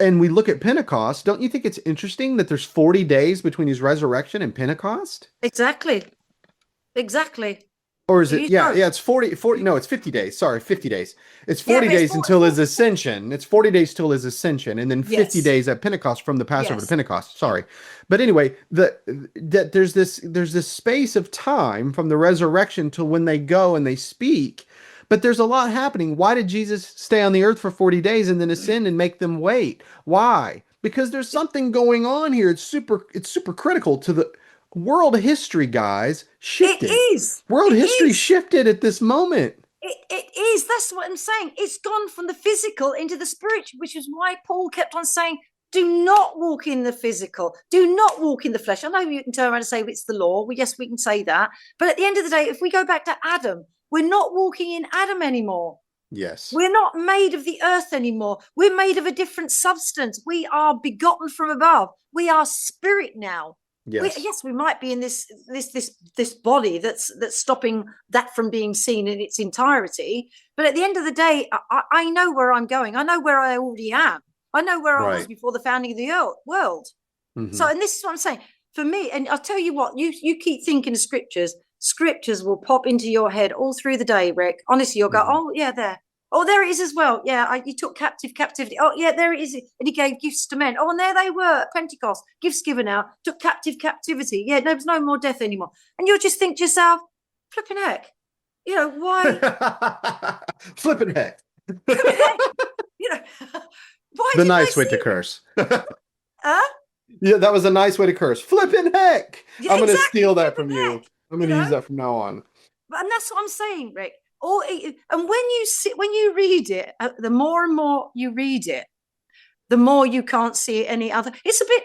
Speaker 1: and we look at Pentecost, don't you think it's interesting that there's 40 days between his resurrection and Pentecost?
Speaker 2: exactly, exactly.
Speaker 1: Or is it,
Speaker 2: You
Speaker 1: yeah,
Speaker 2: know,
Speaker 1: yeah, it's 40, no, it's 50 days. Sorry, 50 days. It's
Speaker 2: yeah,
Speaker 1: 40
Speaker 2: but it's
Speaker 1: days until his ascension. It's 40 days till his ascension, and then 50
Speaker 2: yes,
Speaker 1: days at Pentecost from the Passover to
Speaker 2: yes,
Speaker 1: Pentecost. Sorry. But anyway, that there's this space of time from the resurrection till when they go and they speak. But there's a lot happening. Why did Jesus stay on the earth for 40 days and then ascend and make them wait? Why? Because there's something going on here. It's super critical to the world history, guys,
Speaker 2: it
Speaker 1: shifted.
Speaker 2: is.
Speaker 1: World
Speaker 2: It
Speaker 1: history
Speaker 2: is.
Speaker 1: shifted at this moment.
Speaker 2: It is. That's what I'm saying. It's gone from the physical into the spiritual, which is why Paul kept on saying, do not walk in the physical. Do not walk in the flesh. I know you can turn around and say it's the law. Well, yes, we can say that. But at the end of the day, if we go back to Adam, we're not walking in Adam anymore.
Speaker 1: Yes.
Speaker 2: We're not made of the earth anymore. We're made of a different substance. We are begotten from above. We are spirit now.
Speaker 1: Yes.
Speaker 2: Yes, we might be in this body that's stopping that from being seen in its entirety. But at the end of the day, I know where I'm going. I know where I already am. I know where I was
Speaker 1: Right.
Speaker 2: before the founding of the world. So,
Speaker 1: Hmm.
Speaker 2: and this is what I'm saying. For me, and I'll tell you what, you keep thinking of scriptures. Scriptures will pop into your head all through the day, Rick. Honestly, you'll go,
Speaker 1: Hmm.
Speaker 2: oh yeah, there. Oh, there it is as well. Yeah, you took captivity. Oh, yeah, there it is. And he gave gifts to men. Oh, and there they were at Pentecost. Gifts given out. Took captivity. Yeah, there was no more death anymore. And you'll just think to yourself, flipping heck. Why?
Speaker 1: Flipping heck.
Speaker 2: Flipping heck. You know, why
Speaker 1: The
Speaker 2: didn't they
Speaker 1: nice way to
Speaker 2: see that?
Speaker 1: curse.
Speaker 2: Huh?
Speaker 1: Yeah, that was a nice way to curse. Flipping heck.
Speaker 2: Yeah,
Speaker 1: I'm going to
Speaker 2: exactly.
Speaker 1: steal that
Speaker 2: Flipping
Speaker 1: from you.
Speaker 2: heck.
Speaker 1: I'm
Speaker 2: You
Speaker 1: going to use
Speaker 2: know?
Speaker 1: that from now on.
Speaker 2: And that's what I'm saying, Rick. And when you read it, the more and more you read it, the more you can't see any other. It's a bit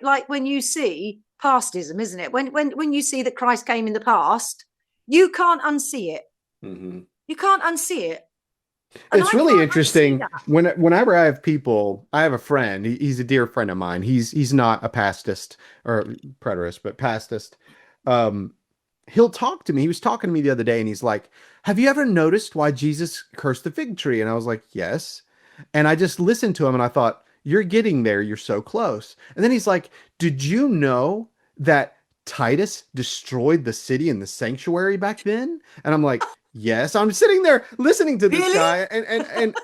Speaker 2: like when you see pastism, isn't it? When you see that Christ came in the past, you can't unsee it.
Speaker 1: Hmm.
Speaker 2: You can't unsee it, and
Speaker 1: It's
Speaker 2: I
Speaker 1: really
Speaker 2: can't unsee
Speaker 1: interesting
Speaker 2: that.
Speaker 1: whenever I have people, I have a friend, he's a dear friend of mine. He's not a pastist or preterist, but pastist. Um, he'll talk to me. He was talking to me the other day and he's like, "Have you ever noticed why Jesus cursed the fig tree?" And I was like, "Yes." And I just listened to him and I thought, "You're getting there. You're so close." And then he's like, "Did you know that Titus destroyed the city and the sanctuary back then?" And I'm like, "Yes." I'm sitting there listening to this
Speaker 2: Really?
Speaker 1: guy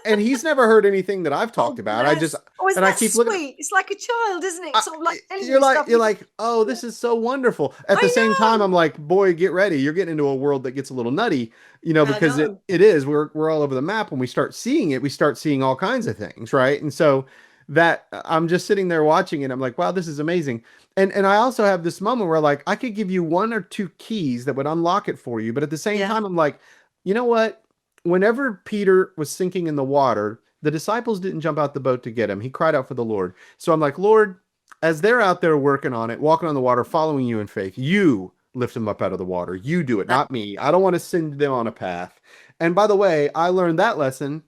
Speaker 1: and he's never heard anything that I've talked
Speaker 2: Oh,
Speaker 1: about. I just
Speaker 2: bless. Oh, isn't
Speaker 1: and I
Speaker 2: that
Speaker 1: keep looking
Speaker 2: sweet? It's like a child, isn't it?
Speaker 1: I,
Speaker 2: Sort of like telling
Speaker 1: you're
Speaker 2: you
Speaker 1: like
Speaker 2: stuff.
Speaker 1: you're like, "Oh, this is so wonderful." At the
Speaker 2: I
Speaker 1: same time,
Speaker 2: know.
Speaker 1: I'm like, "Boy, get ready. You're getting into a world that gets a little nutty,
Speaker 2: I
Speaker 1: because it
Speaker 2: know.
Speaker 1: it is. We're all over the map when we start seeing it. We start seeing all kinds of things, right? And so that I'm just sitting there watching it. I'm like, "Wow, this is amazing." And I also have this moment where like I could give you one or two keys that would unlock it for you, but at the same
Speaker 2: Yeah.
Speaker 1: time, I'm like, "You know what? Whenever Peter was sinking in the water, the disciples didn't jump out the boat to get him. He cried out for the Lord." So I'm like, "Lord, as they're out there working on it, walking on the water, following you in faith, you lift them up out of the water. You do it,
Speaker 2: That,
Speaker 1: not me. I don't want to send them on a path." And by the way, I learned that lesson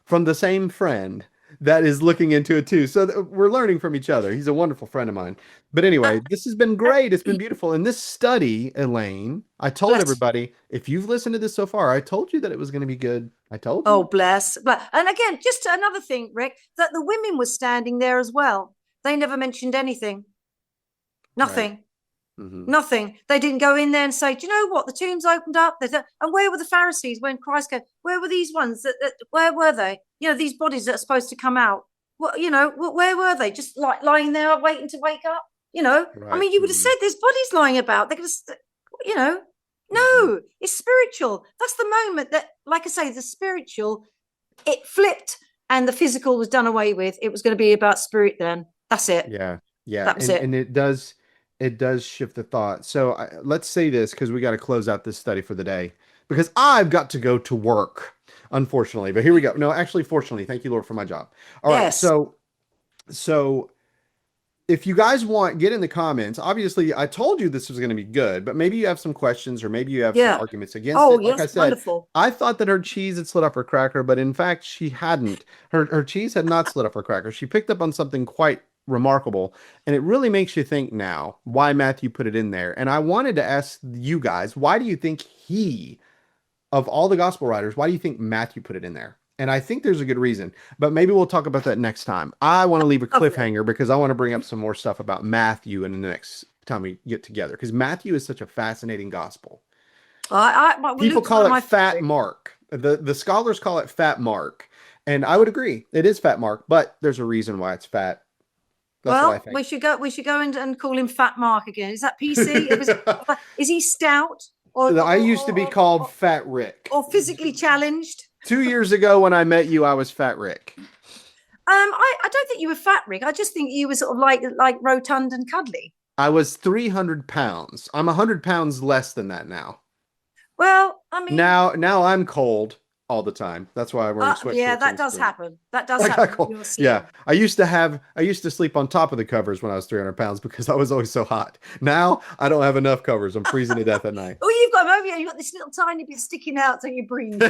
Speaker 1: from the same friend that is looking into it too. So we're learning from each other. He's a wonderful friend of mine. But anyway,
Speaker 2: that,
Speaker 1: this has been great. It's been beautiful. And this study, Elaine, I told
Speaker 2: bless.
Speaker 1: everybody, if you've listened to this so far, I told you that it was going to be good. I told
Speaker 2: Oh,
Speaker 1: you.
Speaker 2: bless. But and again, just another thing, Rick, that the women were standing there as well. They never mentioned anything.
Speaker 1: Right.
Speaker 2: Nothing.
Speaker 1: Hmm.
Speaker 2: Nothing. They didn't go in there and say, "Do you know what? The tomb's opened up." And where were the Pharisees when Christ came? Where were these ones? Where were they? These bodies that are supposed to come out. Where were they? Just like lying there waiting to wake up. I
Speaker 1: Right.
Speaker 2: mean, you would have
Speaker 1: Hmm.
Speaker 2: said there's bodies lying about. They're going to, you know,
Speaker 1: Hmm.
Speaker 2: no, it's spiritual. That's the moment that, like I say, the spiritual, it flipped and the physical was done away with. It was going to be about spirit then. That's it.
Speaker 1: Yeah, yeah,
Speaker 2: That was
Speaker 1: and
Speaker 2: it.
Speaker 1: it does shift the thought. So let's say this because we got to close out this study for the day because I've got to go to work, unfortunately. But here we go. No, actually, fortunately, thank you, Lord, for my job. All right,
Speaker 2: Yes.
Speaker 1: so if you guys want, get in the comments. Obviously, I told you this was going to be good, but maybe you have some questions or maybe you have some
Speaker 2: Yeah.
Speaker 1: arguments against
Speaker 2: Oh,
Speaker 1: it. Like I
Speaker 2: yes.
Speaker 1: said,
Speaker 2: Wonderful.
Speaker 1: I thought that her cheese had slid off her cracker, but in fact, she hadn't. Her cheese had not slid off her cracker. She picked up on something quite remarkable, and it really makes you think now why Matthew put it in there. And I wanted to ask you guys, why do you think of all the gospel writers, why do you think Matthew put it in there? And I think there's a good reason, but maybe we'll talk about that next time. I want to leave a
Speaker 2: Lovely.
Speaker 1: cliffhanger because I want to bring up some more stuff about Matthew in the next time we get together because Matthew is such a fascinating gospel.
Speaker 2: Well,
Speaker 1: People
Speaker 2: Luke's
Speaker 1: call
Speaker 2: one of
Speaker 1: it
Speaker 2: my
Speaker 1: Fat
Speaker 2: favorites.
Speaker 1: Mark. The scholars call it Fat Mark, and I would agree it is Fat Mark, but there's a reason why it's fat. That's what I
Speaker 2: Well,
Speaker 1: think.
Speaker 2: we should go and call him Fat Mark again. Is that PC? Is he stout or
Speaker 1: I used to be called
Speaker 2: or,
Speaker 1: Fat Rick.
Speaker 2: or physically challenged?
Speaker 1: 2 years ago when I met you, I was Fat Rick.
Speaker 2: I don't think you were fat, Rick. I just think you were sort of like rotund and cuddly.
Speaker 1: I was 300 pounds. I'm 100 pounds less than that now.
Speaker 2: Well, I mean,
Speaker 1: Now I'm cold all the time. That's why I'm wearing
Speaker 2: Yeah,
Speaker 1: sweatshirts on
Speaker 2: that
Speaker 1: the
Speaker 2: does
Speaker 1: screen.
Speaker 2: happen. That does
Speaker 1: I got
Speaker 2: happen when
Speaker 1: cold.
Speaker 2: you're
Speaker 1: Yeah,
Speaker 2: asleep.
Speaker 1: I used to sleep on top of the covers when I was 300 pounds because I was always so hot. Now I don't have enough covers. I'm freezing to death at night.
Speaker 2: Oh, you've got over here. You've got this little tiny bit sticking out so you breathe.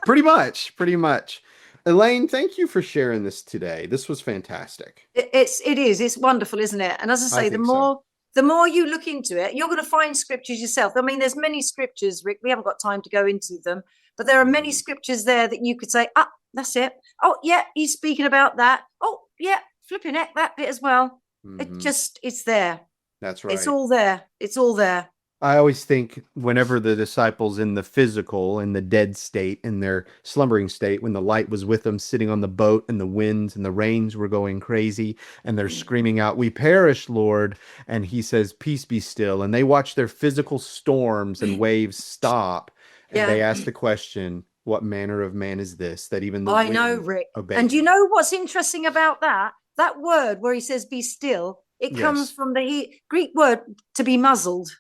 Speaker 1: Pretty much, pretty much. Elaine, thank you for sharing this today. This was fantastic.
Speaker 2: It's wonderful, isn't it? And as I
Speaker 1: I
Speaker 2: say,
Speaker 1: think so.
Speaker 2: the more you look into it, you're going to find scriptures yourself. I mean, there's many scriptures, Rick. We haven't got time to go into them, but there are many
Speaker 1: Mhm.
Speaker 2: scriptures there that you could say, ah, that's it. Oh, yeah, he's speaking about that. Oh, yeah, flipping heck, that bit as well.
Speaker 1: Mhm.
Speaker 2: It's there.
Speaker 1: That's
Speaker 2: It's
Speaker 1: right.
Speaker 2: all there. It's all there.
Speaker 1: I always think whenever the disciples in the physical, in the dead state, in their slumbering state, when the light was with them sitting on the boat and the winds and the rains were going crazy and they're screaming out, "We perish, Lord." And he says, "Peace be still." And they watch their physical storms and waves stop and they
Speaker 2: Yeah,
Speaker 1: ask the question, "What manner of man is this that even the
Speaker 2: I know,
Speaker 1: wind
Speaker 2: Rick.
Speaker 1: obey
Speaker 2: And you
Speaker 1: him?"
Speaker 2: know what's interesting about that? That word where he says, be still, it comes
Speaker 1: Yes.
Speaker 2: from the Greek word to be muzzled.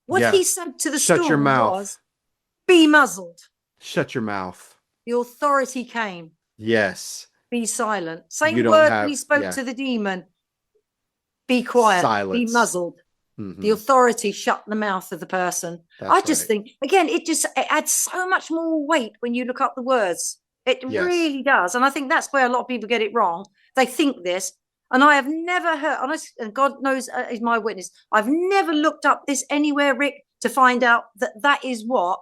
Speaker 2: What
Speaker 1: Yeah.
Speaker 2: he said to the
Speaker 1: Shut your
Speaker 2: storm
Speaker 1: mouth.
Speaker 2: was, be muzzled.
Speaker 1: Shut your mouth.
Speaker 2: The authority came,
Speaker 1: Yes.
Speaker 2: be silent.
Speaker 1: You
Speaker 2: Same
Speaker 1: don't
Speaker 2: word he
Speaker 1: have,
Speaker 2: spoke
Speaker 1: yeah,
Speaker 2: to the demon, be quiet, be
Speaker 1: silence.
Speaker 2: muzzled. The
Speaker 1: Hmm.
Speaker 2: authority shut the mouth of the person. I
Speaker 1: That's
Speaker 2: just
Speaker 1: right.
Speaker 2: think, again, it adds so much more weight when you look up the words. It
Speaker 1: Yes.
Speaker 2: really does. And I think that's where a lot of people get it wrong. They think this. And I have never heard, honest, and God knows is my witness, I've never looked up this anywhere, Rick, to find out that that is what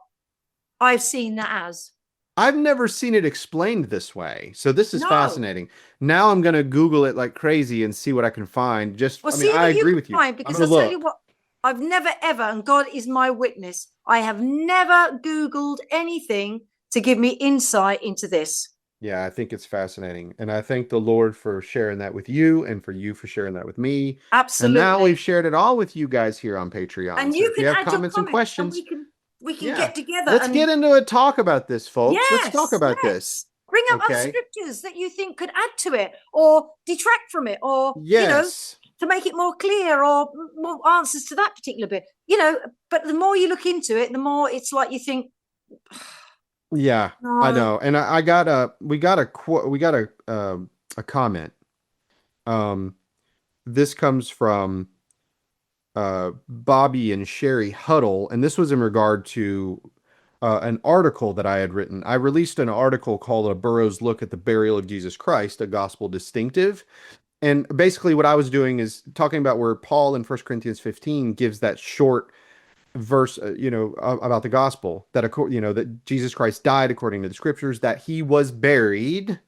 Speaker 2: I've seen that as.
Speaker 1: I've never seen it explained this way. So this is
Speaker 2: No.
Speaker 1: fascinating. Now I'm going to Google it like crazy and see what I can find. Just,
Speaker 2: Well,
Speaker 1: I mean,
Speaker 2: see
Speaker 1: I
Speaker 2: what you
Speaker 1: agree
Speaker 2: can
Speaker 1: with you.
Speaker 2: find,
Speaker 1: I'm
Speaker 2: because
Speaker 1: going
Speaker 2: I'll
Speaker 1: to
Speaker 2: tell you
Speaker 1: look.
Speaker 2: what, I've never ever, and God is my witness, I have never Googled anything to give me insight into this.
Speaker 1: Yeah, I think it's fascinating. And I thank the Lord for sharing that with you and for you for sharing that with me. And now we've
Speaker 2: Absolutely.
Speaker 1: shared it all with you guys here on Patreon.
Speaker 2: And
Speaker 1: So
Speaker 2: you
Speaker 1: if you
Speaker 2: can
Speaker 1: have
Speaker 2: add your
Speaker 1: comments and
Speaker 2: comments and
Speaker 1: questions,
Speaker 2: we can
Speaker 1: yeah,
Speaker 2: get together
Speaker 1: let's
Speaker 2: and
Speaker 1: get into a talk about this, folks. Let's talk
Speaker 2: yes,
Speaker 1: about this.
Speaker 2: let's bring up other
Speaker 1: Okay.
Speaker 2: scriptures that you think could add to it or detract from it or,
Speaker 1: Yes.
Speaker 2: to make it more clear or more answers to that particular bit. But the more you look into it, the more it's like you think,
Speaker 1: Yeah, I
Speaker 2: no,
Speaker 1: know. And I got a comment. Um, this comes from Bobby and Sherry Huddle, and this was in regard to an article that I had written. I released an article called "A Burroughs Look at the Burial of Jesus Christ: A Gospel Distinctive." And basically, what I was doing is talking about where Paul in 1 Corinthians 15 gives that short verse, about the gospel that, that Jesus Christ died according to the scriptures, that he was buried,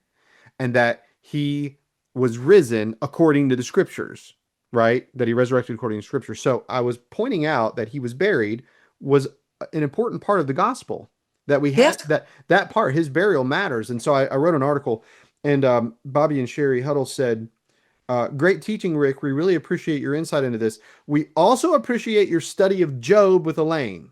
Speaker 1: and that he was risen according to the scriptures, right? That he resurrected according to scripture. So I was pointing out that he was buried was an important part of the gospel, that we
Speaker 2: yes,
Speaker 1: had that part, his burial matters. And so I wrote an article, and Bobby and Sherry Huddle said, great teaching, Rick. We really appreciate your insight into this. We also appreciate your study of Job with Elaine.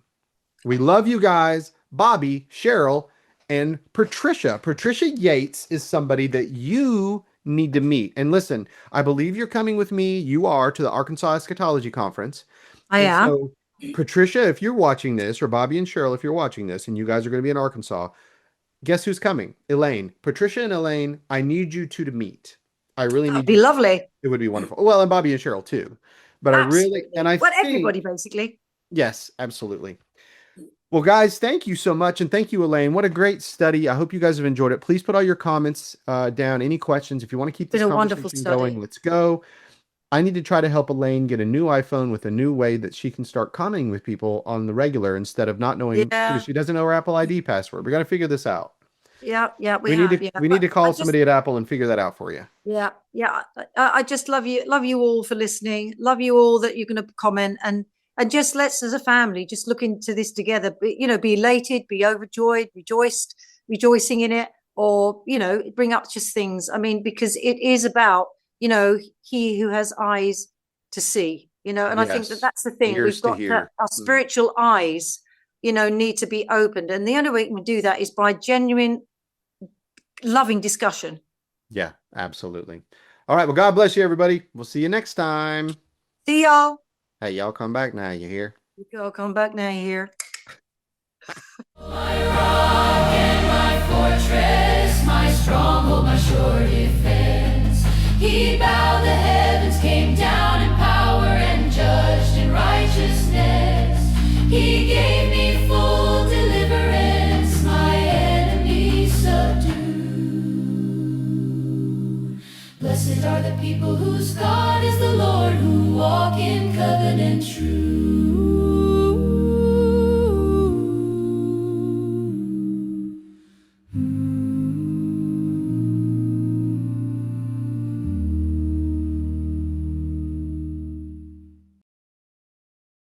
Speaker 1: We love you guys, Bobby, Cheryl, and Patricia. Patricia Yates is somebody that you need to meet. And listen, I believe you're coming with me. You are to the Arkansas Eschatology Conference.
Speaker 2: I
Speaker 1: And
Speaker 2: am.
Speaker 1: so, Patricia, if you're watching this, or Bobby and Cheryl, if you're watching this, and you guys are going to be in Arkansas, guess who's coming? Elaine. Patricia and Elaine, I need you two to meet. I really
Speaker 2: That'd
Speaker 1: need
Speaker 2: be
Speaker 1: you to.
Speaker 2: lovely.
Speaker 1: It would be wonderful. Well, and Bobby and Cheryl too. But and
Speaker 2: Absolutely.
Speaker 1: I
Speaker 2: Well,
Speaker 1: think,
Speaker 2: everybody basically.
Speaker 1: yes, absolutely. Well, guys, thank you so much. And thank you, Elaine. What a great study. I hope you guys have enjoyed it. Please put all your comments down, any questions. If you want to keep
Speaker 2: Been
Speaker 1: this
Speaker 2: a wonderful
Speaker 1: conversation going,
Speaker 2: study.
Speaker 1: let's go. I need to try to help Elaine get a new iPhone with a new way that she can start commenting with people on the regular instead of not knowing, because
Speaker 2: Yeah.
Speaker 1: she doesn't know her Apple ID password. We got to figure this out.
Speaker 2: Yeah, yeah, we have, yeah.
Speaker 1: We need
Speaker 2: But
Speaker 1: to
Speaker 2: I
Speaker 1: call
Speaker 2: just
Speaker 1: somebody at Apple and figure that out for you.
Speaker 2: yeah, yeah. I just love you all for listening. Love you all that you're going to comment and just let's as a family just look into this together. Be elated, be overjoyed, rejoicing in it, or bring up just things. I mean, because it is about he who has eyes to see. And I think that
Speaker 1: Yes.
Speaker 2: that's the thing.
Speaker 1: Ears
Speaker 2: We've
Speaker 1: to
Speaker 2: got to
Speaker 1: hear.
Speaker 2: our
Speaker 1: Mhm.
Speaker 2: spiritual eyes, need to be opened, and the only way we can do that is by genuine, loving discussion.
Speaker 1: Yeah, absolutely. All right. Well, God bless you, everybody. We'll see you next time.
Speaker 2: See y'all.
Speaker 1: Hey, y'all come back now. You hear?
Speaker 2: You all come back now here.
Speaker 3: My rock and my Blessed are the people whose God is the Lord, who walk in covenant truth.